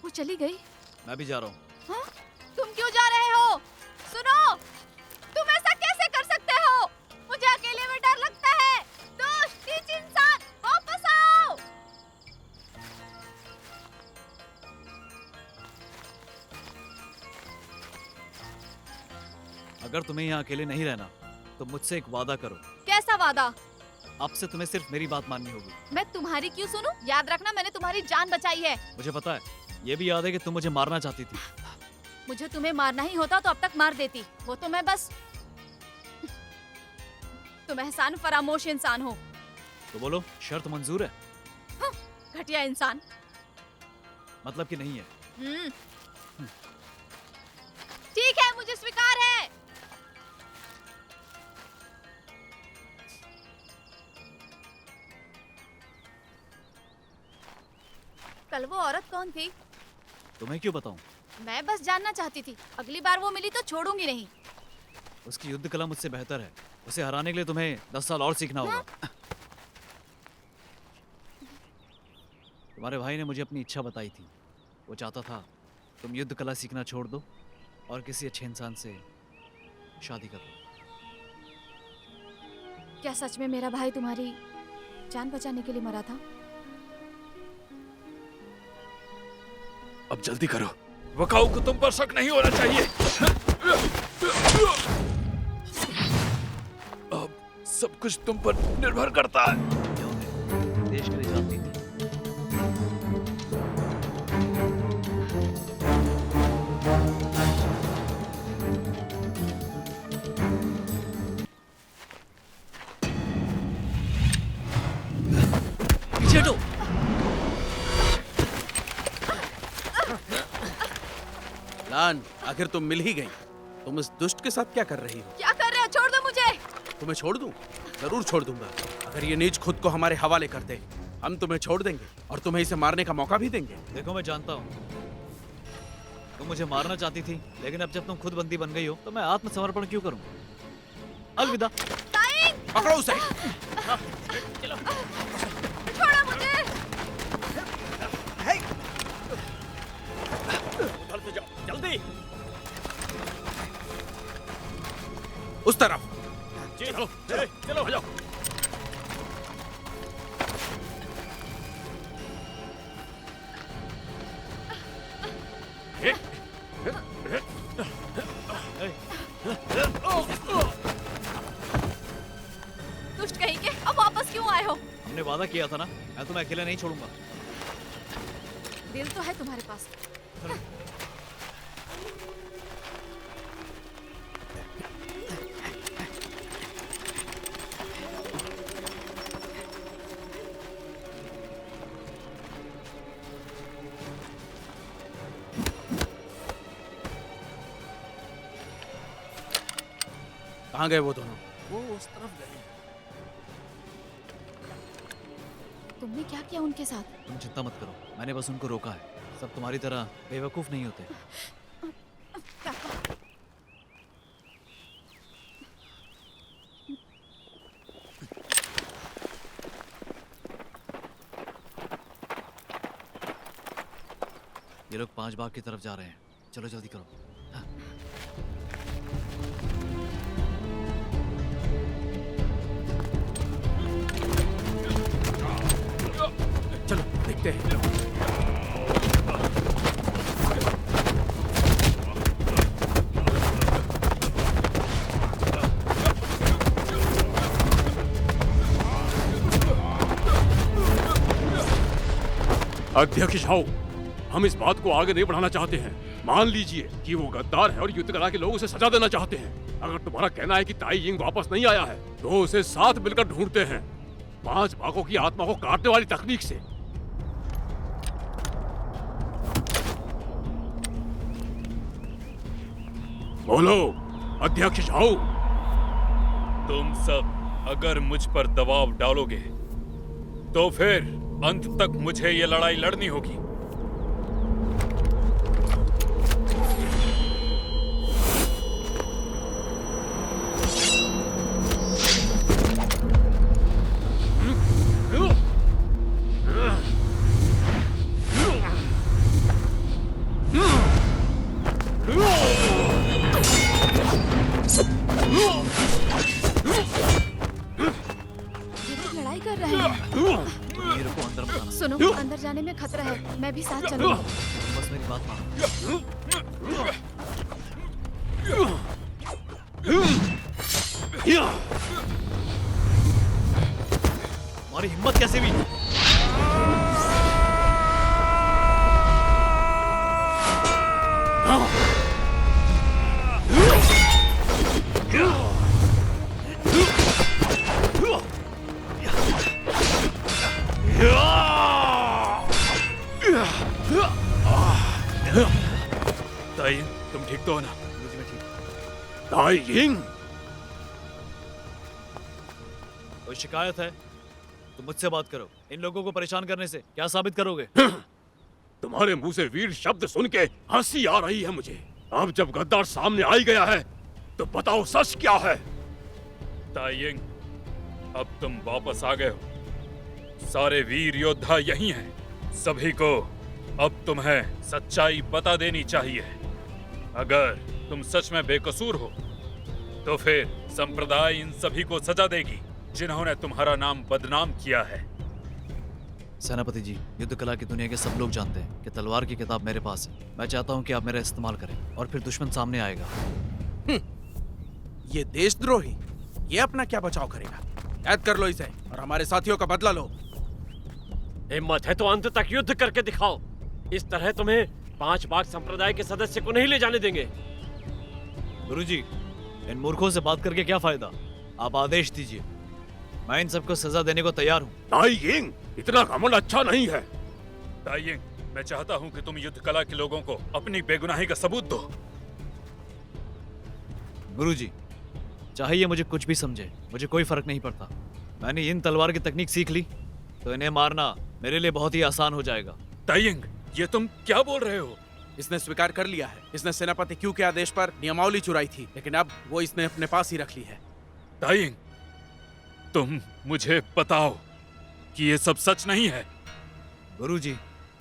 वो चली गई। मैं भी जा रहा हूँ। हाँ? तुम क्यों जा रहे हो? सुनो, तुम ऐसा कैसे कर सकते हो? मुझे अकेले में डर लगता है। दुष्ट नीच इंसान, वापस आओ। अगर तुम्हें यहाँ अकेले नहीं रहना तो मुझसे एक वादा करो। कैसा वादा? अब से तुम्हें सिर्फ मेरी बात माननी होगी। मैं तुम्हारी क्यों सुनूं? याद रखना मैंने तुम्हारी जान बचाई है। मुझे पता है, ये भी याद है कि तुम मुझे मारना चाहती थी। मुझे तुम्हें मारना ही होता तो अब तक मार देती। वो तो मैं बस तुम एहसान फरामोश इंसान हो। तो बोलो, शर्त मंजूर है? घटिया इंसान। मतलब कि नहीं है? ठीक है, मुझे स्वीकार है। कल वो औरत कौन थी? तुम्हें क्यों बताऊं? मैं बस जानना चाहती थी। अगली बार वो मिली तो छोड़ूंगी नहीं। उसकी युद्ध कला मुझसे बेहतर है। उसे हराने के लिए तुम्हें 10 साल और सीखना होगा। तुम्हारे भाई ने मुझे अपनी इच्छा बताई थी। वो चाहता था तुम युद्ध कला सीखना छोड़ दो और किसी अच्छे इंसान से शादी कर लो। क्या सच में मेरा भाई तुम्हारी जान बचाने के लिए मरा था? अब जल्दी करो, वकाऊ को तुम पर शक नहीं होना चाहिए। अब सब कुछ तुम पर निर्भर करता है। देश के लिए जानती थी। पीछे हटो। लान, आखिर तुम मिल ही गई। तुम इस दुष्ट के साथ क्या कर रही हो? क्या कर रहे हो? छोड़ दो मुझे। तुम्हें छोड़ दूं? जरूर छोड़ दूंगा। अगर ये नीच खुद को हमारे हवाले कर दे, हम तुम्हें छोड़ देंगे और तुम्हें इसे मारने का मौका भी देंगे। देखो, मैं जानता हूँ तुम मुझे मारना चाहती थी, लेकिन अब जब तुम खुद बंदी बन गई हो तो मैं आत्मसमर्पण क्यों करूँ? अलविदा। पकड़ो उसे। छोड़ो मुझे। उधर से जाओ, जल्दी। उस तरफ। जी चलो, चलो आ जाओ। दुष्ट कहीं के, अब वापस क्यों आए हो? हमने वादा किया था ना, मैं तुम्हें अकेले नहीं छोड़ूंगा। दिल तो है तुम्हारे पास। कहाँ गए वो दोनों? वो उस तरफ गए। तुमने क्या किया उनके साथ? तुम चिंता मत करो, मैंने बस उनको रोका है। सब तुम्हारी तरह बेवकूफ नहीं होते। ये लोग 5 बाग की तरफ जा रहे हैं। चलो जल्दी करो। हाँ। चलो देखते हैं। अध्यक्ष झाओ, हम इस बात को आगे नहीं बढ़ाना चाहते हैं। मान लीजिए कि वो गद्दार है और युद्ध कला के लोग उसे सजा देना चाहते हैं। अगर तुम्हारा कहना है कि ताई यिंग वापस नहीं आया है, तो उसे साथ मिलकर ढूंढते हैं, 5 बाघों की आत्मा को काटने वाली तकनीक से। बोलो अध्यक्ष झाओ। तुम सब अगर मुझ पर दबाव डालोगे तो फिर अंत तक मुझे ये लड़ाई लड़नी होगी। लड़ाई कर रहे हैं। मेरे को अंदर मत आना। सुनो, अंदर जाने में खतरा है, मैं भी साथ चलूंगी। बस मेरी बात मानो। तुम्हारी हिम्मत कैसे हुई? ताई, तुम ठीक तो हो ना? मुझे मैं ठीक। ताई यिंग, कोई शिकायत है तो मुझसे बात करो। इन लोगों को परेशान करने से क्या साबित करोगे? तुम्हारे मुंह से वीर शब्द सुन के हंसी आ रही है मुझे। अब जब गद्दार सामने आ ही गया है तो बताओ सच क्या है? ताई यिंग, अब तुम वापस आ गए हो। सारे वीर योद्धा यही हैं। सभी को अब तुम्हें सच्चाई बता देनी चाहिए। अगर तुम सच में बेकसूर हो तो फिर संप्रदाय इन सभी को सजा देगी जिन्होंने तुम्हारा नाम बदनाम किया है। सेनापति जी, युद्ध कला की दुनिया के सब लोग जानते हैं कि तलवार की किताब मेरे पास है। मैं चाहता हूं कि आप मेरा इस्तेमाल करें और फिर दुश्मन सामने आएगा। ये देशद्रोही, ये अपना क्या बचाव करेगा? कैद कर लो इसे और हमारे साथियों का बदला लो। हिम्मत है तो अंत तक युद्ध करके दिखाओ। इस तरह तुम्हें 5 बाघ संप्रदाय के सदस्य को नहीं ले जाने देंगे। गुरुजी, इन मूर्खों से बात करके क्या फायदा? आप आदेश दीजिए, मैं इन सबको सजा देने को तैयार हूँ। ताई यिंग, इतना घमंड अच्छा नहीं है। ताई यिंग, मैं चाहता हूं कि तुम युद्ध कला के लोगों को अपनी बेगुनाही का सबूत दो। गुरुजी, चाहे ये मुझे कुछ भी समझे, मुझे कोई फर्क नहीं पड़ता। मैंने इन तलवार की तकनीक सीख ली तो इन्हें मारना मेरे लिए बहुत ही आसान हो जाएगा। ताई यिंग, ये तुम क्या बोल रहे हो? इसने स्वीकार कर लिया है। इसने सेनापति क्यू के आदेश पर नियमावली चुराई थी, लेकिन अब वो इसने अपने पास ही रख ली है। ताई यिंग, तुम मुझे बताओ कि ये सब सच नहीं है। गुरुजी,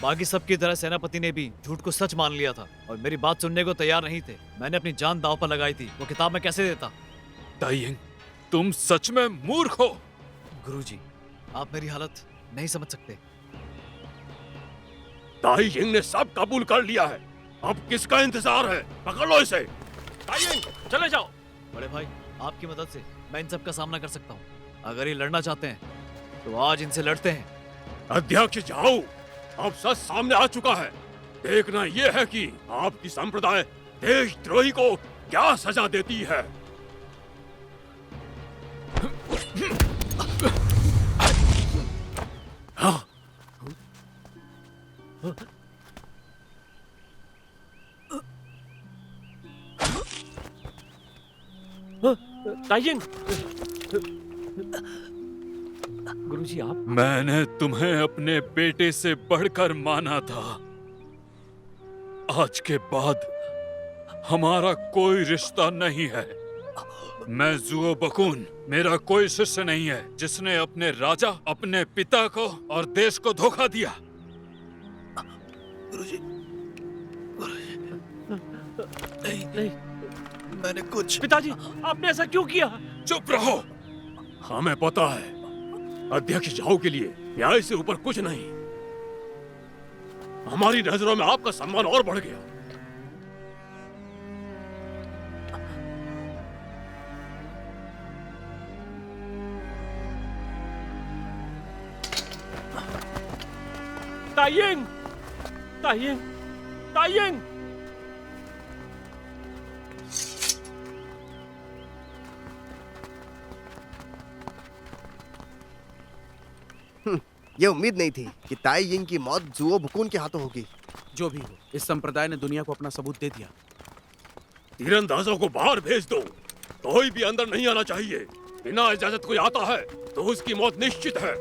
बाकी सबकी तरह सेनापति ने भी झूठ को सच मान लिया था और मेरी बात सुनने को तैयार नहीं थे। मैंने अपनी जान दांव पर लगाई थी। वो किताब मैं कैसे देता? ताइयिंग, तुम सच में मूर्ख हो। गुरुजी, आप मेरी हालत नहीं समझ सकते। ताइयिंग ने सब कबूल कर लिया है। अब किसका इंतजार है? पकड़ लो इसे। ताइयिंग, चले जाओ। बड़े भाई, आपकी मदद से मैं इन सब का सामना कर सकता हूँ। अगर ये लड़ना चाहते हैं तो आज इनसे लड़ते हैं। अध्यक्ष जाओ, अब सच सामने आ चुका है। देखना यह है कि आपकी संप्रदाय देशद्रोही को क्या सजा देती है। हाँ। ताइयिंग, गुरुजी आप? मैंने तुम्हें अपने बेटे से बढ़कर माना था। आज के बाद हमारा कोई रिश्ता नहीं है। मैं जुओ बकून, मेरा कोई शिष्य नहीं है जिसने अपने राजा, अपने पिता को और देश को धोखा दिया। गुरुजी, नहीं, मैंने कुछ। पिताजी, आपने ऐसा क्यों किया? चुप रहो। हमें पता है, अध्यक्ष जाओ के लिए न्याय से ऊपर कुछ नहीं। हमारी नजरों में आपका सम्मान और बढ़ गया। ताइयिंग, ताइयिंग, ताइयिंग। ये उम्मीद नहीं थी कि ताइयिंग की मौत जुओ बुकून के हाथों होगी। जो भी हो, इस संप्रदाय ने दुनिया को अपना सबूत दे दिया। तीरंदाजों को बाहर भेज दो। कोई भी अंदर नहीं आना चाहिए। बिना इजाजत कोई आता है तो उसकी मौत निश्चित है।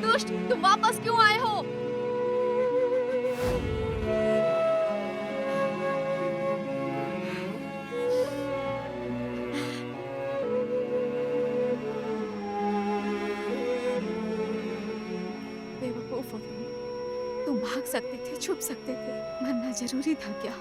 दुष्ट, तुम वापस क्यों आए हो? बेवकूफ हो तुम भाग सकते थे, छुप सकते थे, मरना जरूरी था क्या?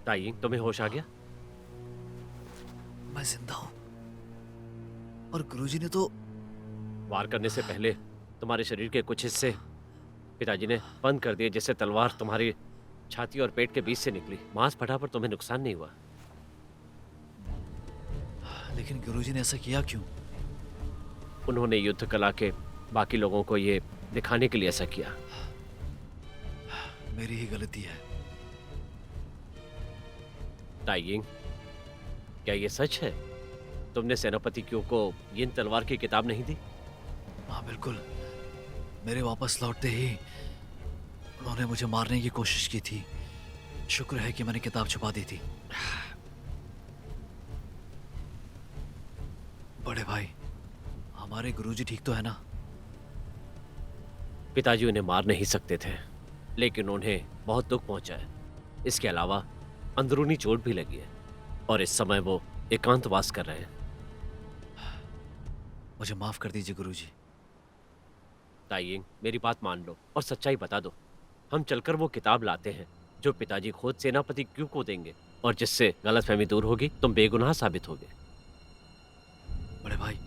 ताइयिंग, तुम्हें होश आ गया? मैं जिंदा हूं और गुरुजी ने तो वार करने से पहले तुम्हारे शरीर के कुछ हिस्से पिताजी ने बंद कर दिए, जिससे तलवार तुम्हारी छाती और पेट के बीच से निकली। मांस फटा पर तुम्हें नुकसान नहीं हुआ। लेकिन गुरुजी ने ऐसा किया क्यों? उन्होंने युद्ध कला के बाकी लोगों को ये दिखाने के लिए ऐसा किया। मेरी ही गलती है। ताइयिंग, क्या ये सच है? तुमने सेनापति क्यू को यिन तलवार की किताब नहीं दी? हाँ बिल्कुल। मेरे वापस लौटते ही उन्होंने मुझे मारने की कोशिश की थी। शुक्र है कि मैंने किताब छुपा दी थी। बड़े भाई, हमारे गुरुजी ठीक तो है ना? पिताजी उन्हें मार नहीं सकते थे, लेकिन उन्हें बहुत दुख पहुंचा है। इसके अलावा अंदरूनी चोट भी लगी है और इस समय वो एकांतवास कर रहे हैं। मुझे माफ कर दीजिए गुरुजी। ताइयिंग, मेरी बात मान लो और सच्चाई बता दो। हम चलकर वो किताब लाते हैं जो पिताजी खुद सेनापति क्यू को देंगे, और जिससे गलतफहमी दूर होगी, तुम बेगुनाह साबित होगे। बड़े भाई,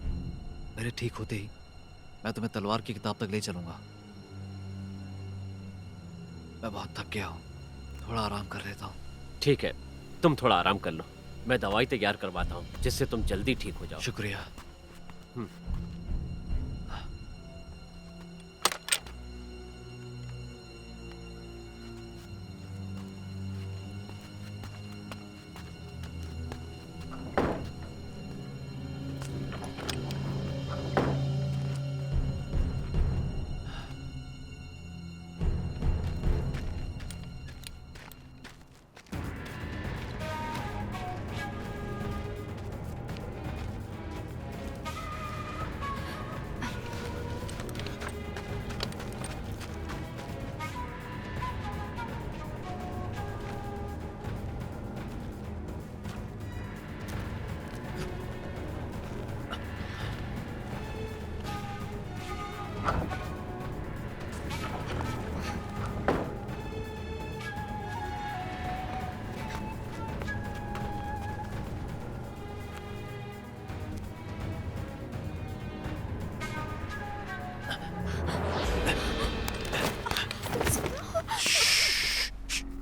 मेरे ठीक होते ही मैं तुम्हें तलवार की किताब तक ले चलूंगा। मैं बहुत थक गया हूँ, थोड़ा आराम कर लेता हूँ। ठीक है, तुम थोड़ा आराम कर लो। मैं दवाई तैयार करवाता हूँ जिससे तुम जल्दी ठीक हो जाओ। शुक्रिया।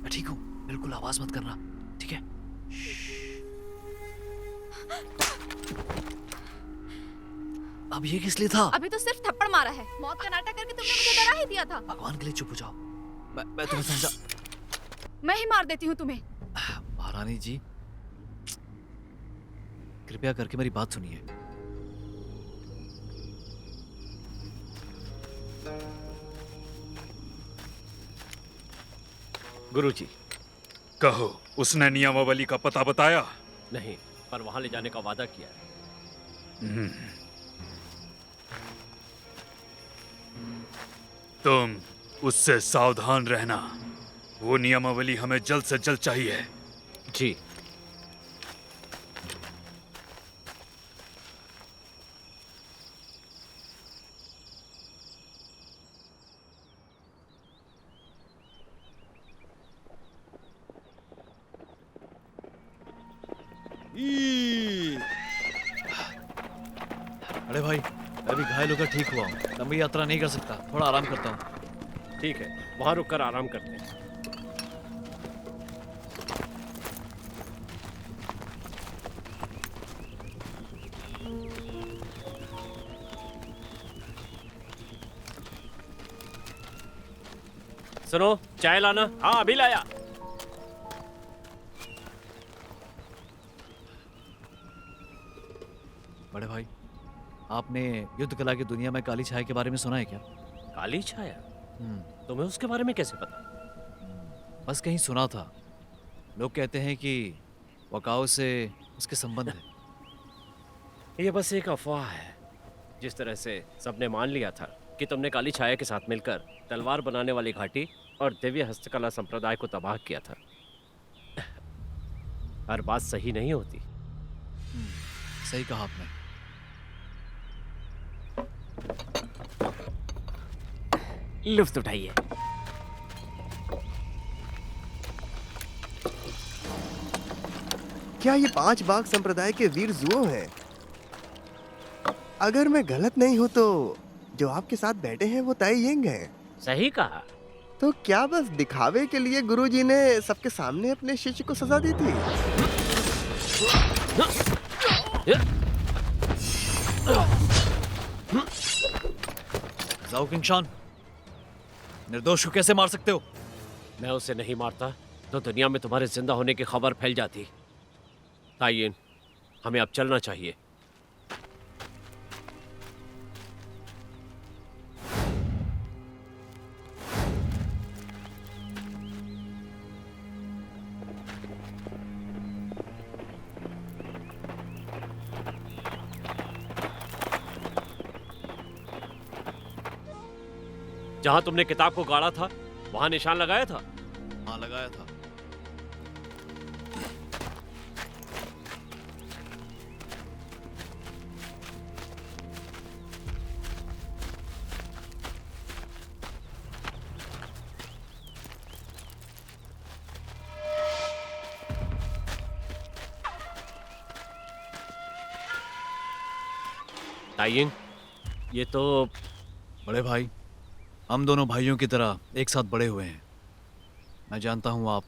मैं ठीक हूँ, बिल्कुल आवाज मत करना, ठीक है? अब ये किस लिए था? अभी तो सिर्फ थप्पड़ मारा है। मौत का नाटक करके तुमने मुझे डरा ही दिया था। भगवान के लिए चुप हो जाओ। मैं तुम्हें समझा। मैं ही मार देती हूँ तुम्हें। महारानी जी, कृपया करके मेरी बात सुनिए। गुरुजी। कहो, उसने नियमावली का पता बताया? नहीं, पर वहां ले जाने का वादा किया है। तुम उससे सावधान रहना। वो नियमावली हमें जल्द से जल्द चाहिए। जी। अरे भाई, मैं भी घायल होकर ठीक हुआ हूँ। लंबी यात्रा नहीं कर सकता, थोड़ा आराम करता हूँ। ठीक है, वहां रुककर आराम करते हैं। सुनो, चाय लाना। हाँ, अभी लाया। बड़े भाई, आपने युद्ध कला की दुनिया में काली छाया के बारे में सुना है क्या? काली छाया? तुम्हें उसके बारे में कैसे पता? बस कहीं सुना था। लोग कहते हैं कि वकाओ से उसके संबंध है। ये बस एक अफवाह है। जिस तरह से सबने मान लिया था कि तुमने काली छाया के साथ मिलकर तलवार बनाने वाली घाटी और दिव्य हस्तकला संप्रदाय को तबाह किया था। हर बात सही नहीं होती। सही कहा आपने। लुत्फ उठाइए। क्या ये 5 बाघ संप्रदाय के वीर जुओ हैं? अगर मैं गलत नहीं हूँ तो जो आपके साथ बैठे हैं वो ताई यिंग हैं। सही कहा। तो क्या बस दिखावे के लिए गुरुजी ने सबके सामने अपने शिष्य को सजा दी थी? जाओ किंगशान, निर्दोष को कैसे मार सकते हो? मैं उसे नहीं मारता तो दुनिया में तुम्हारे जिंदा होने की खबर फैल जाती। ताइयिन, हमें अब चलना चाहिए। जहां तुमने किताब को गाड़ा था वहां निशान लगाया था? हाँ, लगाया था। ताइयिन, ये तो बड़े भाई, हम दोनों भाइयों की तरह एक साथ बड़े हुए हैं। मैं जानता हूँ आप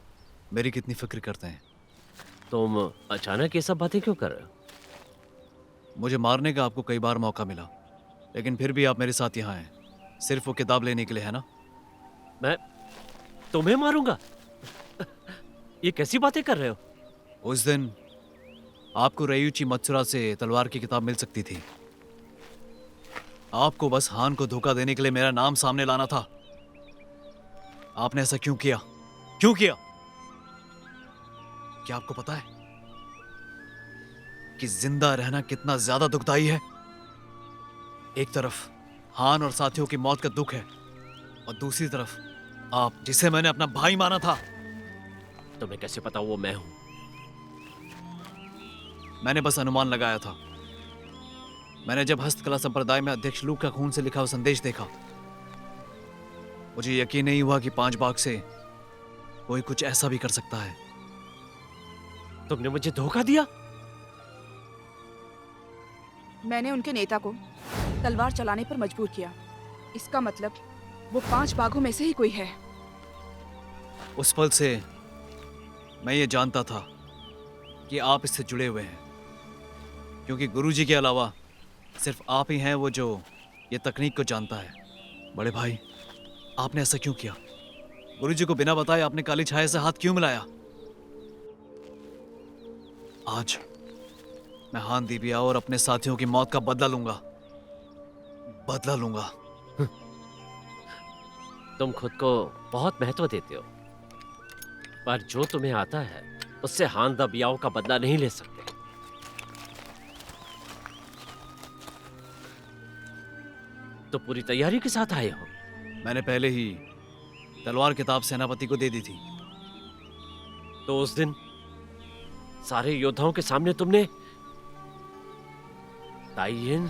मेरी कितनी फिक्र करते हैं। तुम अचानक ये सब बातें क्यों कर रहे हो? मुझे मारने का आपको कई बार मौका मिला, लेकिन फिर भी आप मेरे साथ यहाँ हैं, सिर्फ वो किताब लेने के लिए, है ना? मैं तुम्हें मारूंगा? ये कैसी बातें कर रहे हो? उस दिन आपको रयुची मत्सुरा से तलवार की किताब मिल सकती थी। आपको बस हान को धोखा देने के लिए मेरा नाम सामने लाना था। आपने ऐसा क्यों किया? क्यों किया? क्या आपको पता है कि जिंदा रहना कितना ज्यादा दुखदाई है? एक तरफ हान और साथियों की मौत का दुख है, और दूसरी तरफ आप, जिसे मैंने अपना भाई माना था। तुम्हें कैसे पता वो मैं हूं? मैंने बस अनुमान लगाया था। मैंने जब हस्तकला संप्रदाय में अध्यक्ष लूक का खून से लिखा हुआ संदेश देखा, मुझे यकीन नहीं हुआ कि 5 बाग से कोई कुछ ऐसा भी कर सकता है। तुमने मुझे धोखा दिया? मैंने उनके नेता को तलवार चलाने पर मजबूर किया। इसका मतलब वो 5 बाघों में से ही कोई है। उस पल से मैं ये जानता था कि आप इससे जुड़े हुए हैं, क्योंकि गुरुजी के अलावा सिर्फ आप ही हैं वो जो ये तकनीक को जानता है। बड़े भाई, आपने ऐसा क्यों किया? गुरुजी को बिना बताए आपने काली छाया से हाथ क्यों मिलाया? आज मैं हान दिबिया और अपने साथियों की मौत का बदला लूंगा। बदला लूंगा। तुम खुद को बहुत महत्व देते हो, पर जो तुम्हें आता है उससे हान दबियाओं का बदला नहीं ले सकते। तो पूरी तैयारी के साथ आए हो? मैंने पहले ही तलवार किताब सेनापति को दे दी थी। तो उस दिन सारे योद्धाओं के सामने तुमने, ताइयिन,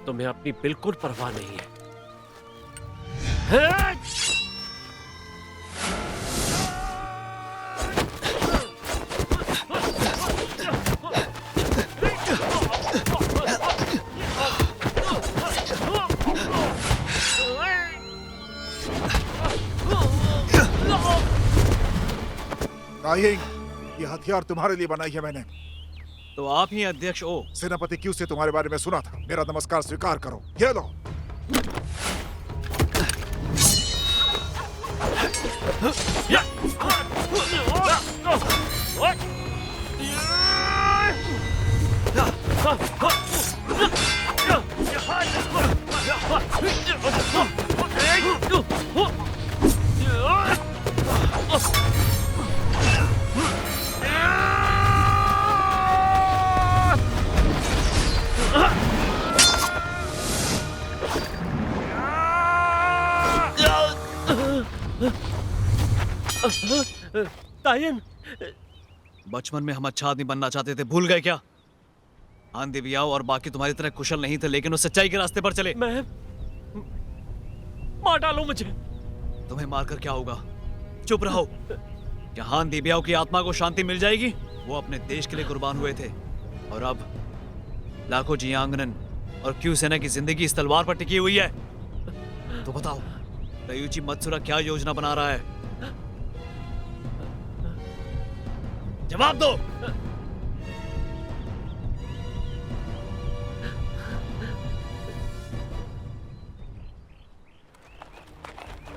तुम्हें अपनी बिल्कुल परवाह नहीं है। ताइयिन, ये हथियार तुम्हारे लिए बनाई है मैंने। तो आप ही अध्यक्ष ओ? सेनापति क्यू से तुम्हारे बारे में सुना था। मेरा नमस्कार स्वीकार करो। ये लो। ताइयिन, बचपन में हम अच्छा आदमी बनना चाहते थे, भूल गए क्या? हान दिबियाओ और बाकी तुम्हारी तरह कुशल नहीं थे, लेकिन वो सच्चाई के रास्ते पर चले। मैं मार डालो मुझे। तुम्हें मारकर क्या होगा? चुप रहो। क्या हान दिबियाओ की आत्मा को शांति मिल जाएगी? वो अपने देश के लिए कुर्बान हुए थे, और अब लाखों जियांगनन और क्यू सेना की जिंदगी इस तलवार पर टिकी हुई है। तो बताओ, रयुची मत्सुरा क्या योजना बना रहा है? जवाब दो।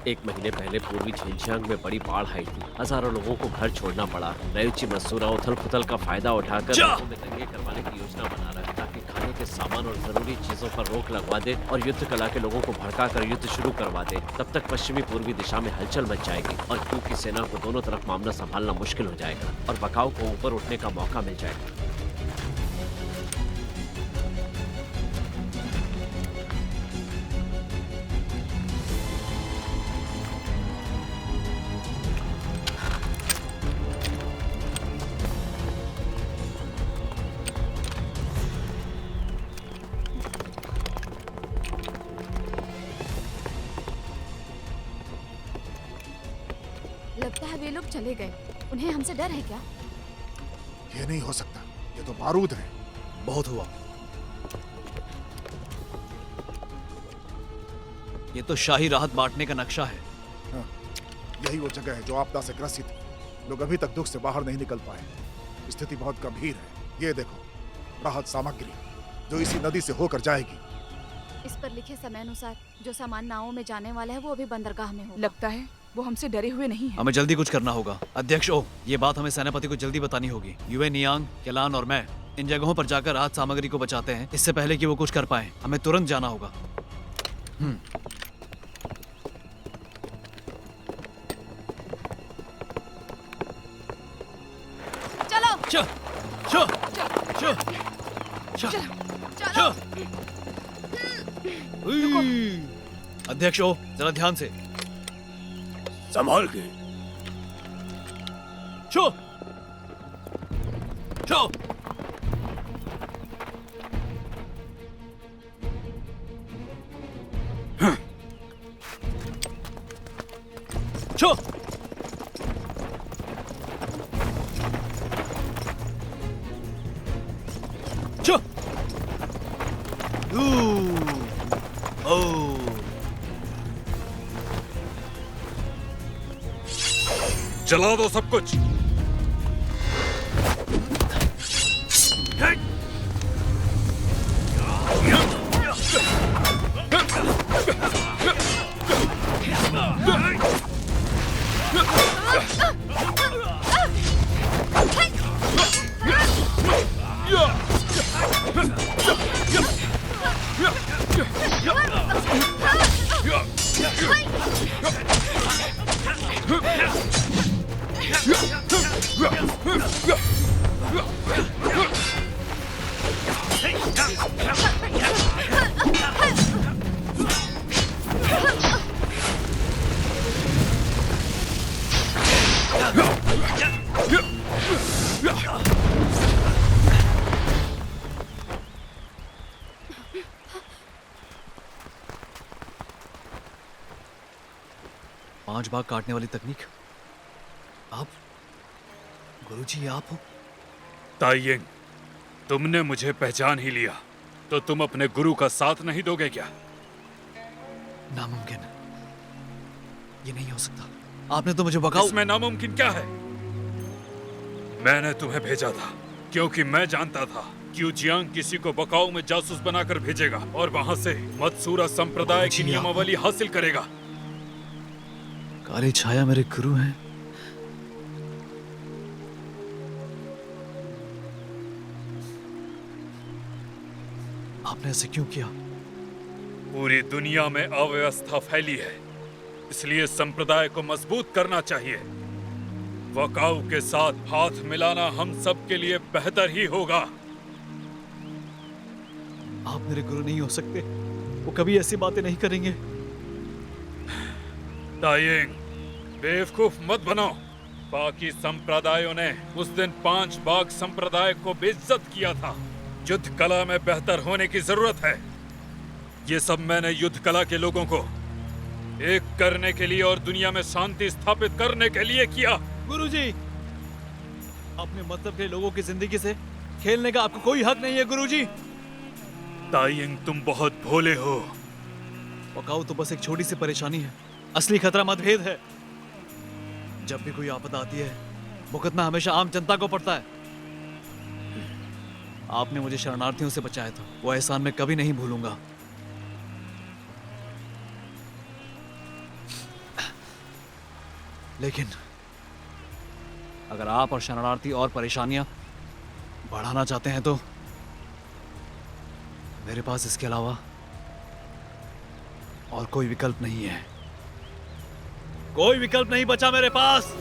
एक महीने पहले पूर्वी झेंझियांग में बड़ी बाढ़ आई थी। हजारों लोगों को घर छोड़ना पड़ा। रयुची मत्सुरा उथल पुथल का फायदा उठाकर लोगों में दंगे करवाने की योजना बना रहा है, ताकि खाने के सामान और जरूरी चीजों पर रोक लगवा दे और युद्ध कला के लोगों को भड़काकर युद्ध शुरू करवा दे। तब तक पश्चिमी पूर्वी दिशा में हलचल मच जाएगी और क्यू की सेना को दोनों तरफ मामला संभालना मुश्किल हो जाएगा और बकाऊ को ऊपर उठने का मौका मिल जाएगा। लगता है वे लोग चले गए। उन्हें हमसे डर है क्या? ये नहीं हो सकता, ये तो बारूद है। बहुत हुआ। ये तो शाही राहत बांटने का नक्शा है। हाँ, यही वो जगह है जो आपदा से ग्रसित है। लोग अभी तक दुख से बाहर नहीं निकल पाए। स्थिति बहुत गंभीर है। ये देखो, राहत सामग्री जो इसी नदी से होकर जाएगी। इस पर लिखे समय अनुसार जो सामान नावों में जाने वाला है वो अभी बंदरगाह में होगा। लगता है वो हमसे डरे हुए नहीं है। हमें जल्दी कुछ करना होगा। अध्यक्ष ओ, ये बात हमें सेनापति को जल्दी बतानी होगी। युवे, नियांग, केलान और मैं इन जगहों पर जाकर राहत सामग्री को बचाते हैं, इससे पहले कि वो कुछ कर पाए। हमें तुरंत जाना होगा। चलो चल, चल, चल, चल, चलो अध्यक्ष ओ, जरा ध्यान से। संभाल के। चो, चो। चो। चो। ओ। जला दो सब कुछ। पांच भाग काटने वाली तकनीक। आप गुरुजी, आप हो? ताइयिंग, तुमने मुझे पहचान ही लिया तो तुम अपने गुरु का साथ नहीं दोगे क्या? नामुमकिन, ये नहीं हो सकता। आपने तो मुझे बकाऊ। इसमें नामुमकिन क्या है? मैंने तुम्हें भेजा था क्योंकि मैं जानता था क्यू जियांग किसी को बकाऊ में जासूस बनाकर भेजेगा और वहां से मत्सूरा संप्रदाय की नियमावली हासिल करेगा। काली छाया मेरे गुरु हैं। आपने ऐसे क्यों किया? पूरी दुनिया में अव्यवस्था फैली है, इसलिए संप्रदाय को मजबूत करना चाहिए। वकाऊ के साथ हाथ मिलाना हम सब के लिए बेहतर ही होगा। आप मेरे गुरु नहीं हो सकते, वो कभी ऐसी बातें नहीं करेंगे। ताइयिंग, बेवकूफ मत बनो। बाकी संप्रदायों ने उस दिन 5 बाग संप्रदाय को बेइज्जत किया था। युद्ध कला में बेहतर होने की जरूरत है। ये सब मैंने युद्ध कला के लोगों को एक करने के लिए और दुनिया में शांति स्थापित करने के लिए किया। गुरुजी, अपने मतलब के लोगों की जिंदगी से खेलने का आपको कोई हक नहीं है गुरुजी। ताइयिंग, तुम बहुत भोले हो। वकाऊ तो बस एक छोटी सी परेशानी है, असली खतरा मतभेद है। जब भी कोई आपदा आती है, भुगतना हमेशा आम जनता को पड़ता है। आपने मुझे शरणार्थियों से बचाया था, वो एहसान मैं कभी नहीं भूलूंगा। लेकिन अगर आप और शरणार्थी और परेशानियां बढ़ाना चाहते हैं तो मेरे पास इसके अलावा और कोई विकल्प नहीं है। कोई विकल्प नहीं बचा मेरे पास।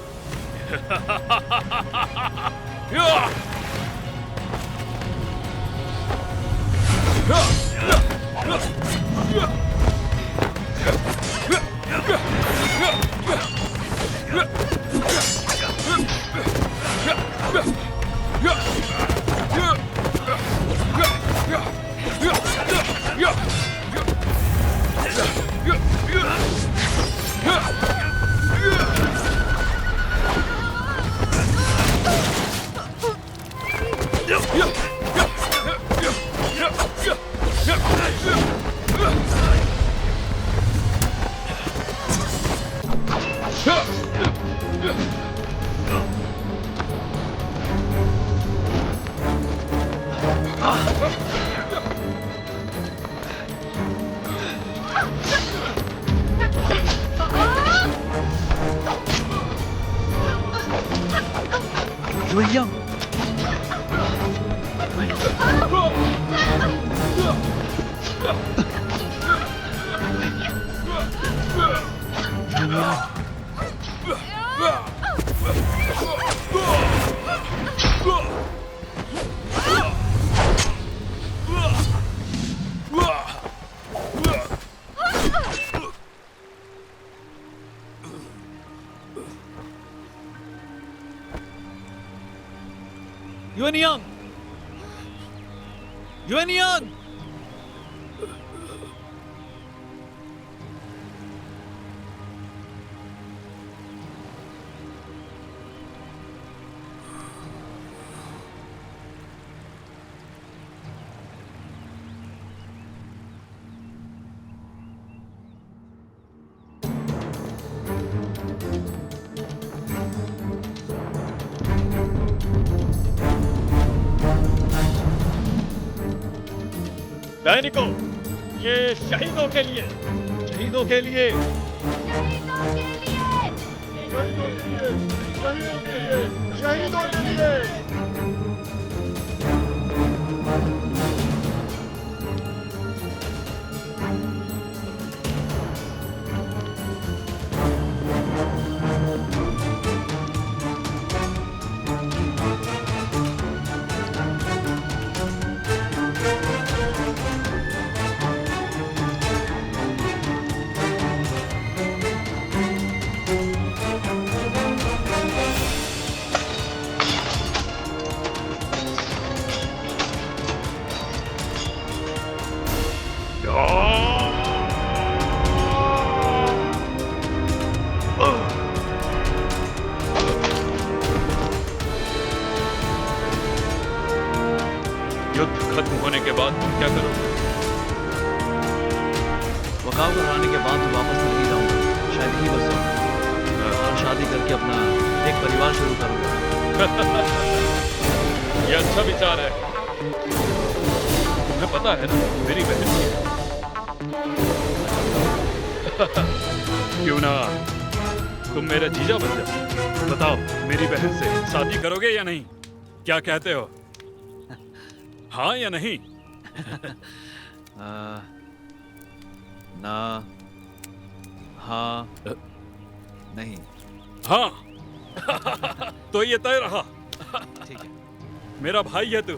Yuan Yang! Yuan Yang! सैनिकों, ये शहीदों के लिए, शहीदों के लिए, शहीदों के लिए। युद्ध खत्म होने के बाद तुम क्या करोगे? वकाव को हराने के बाद तो वापस नहीं जाऊंगा, शायद ही बस जाऊंगा और शादी करके अपना एक परिवार शुरू करूंगा। ये अच्छा विचार है। तुम्हें पता है ना, मेरी बहन भी है। क्यों ना तुम मेरा जीजा बन जाओ। बताओ, मेरी बहन से शादी करोगे या नहीं? क्या कहते हो? हाँ या नहीं? ना, हाँ, नहीं। हाँ। तो ये तय रहा। ठीक है। मेरा भाई है तू।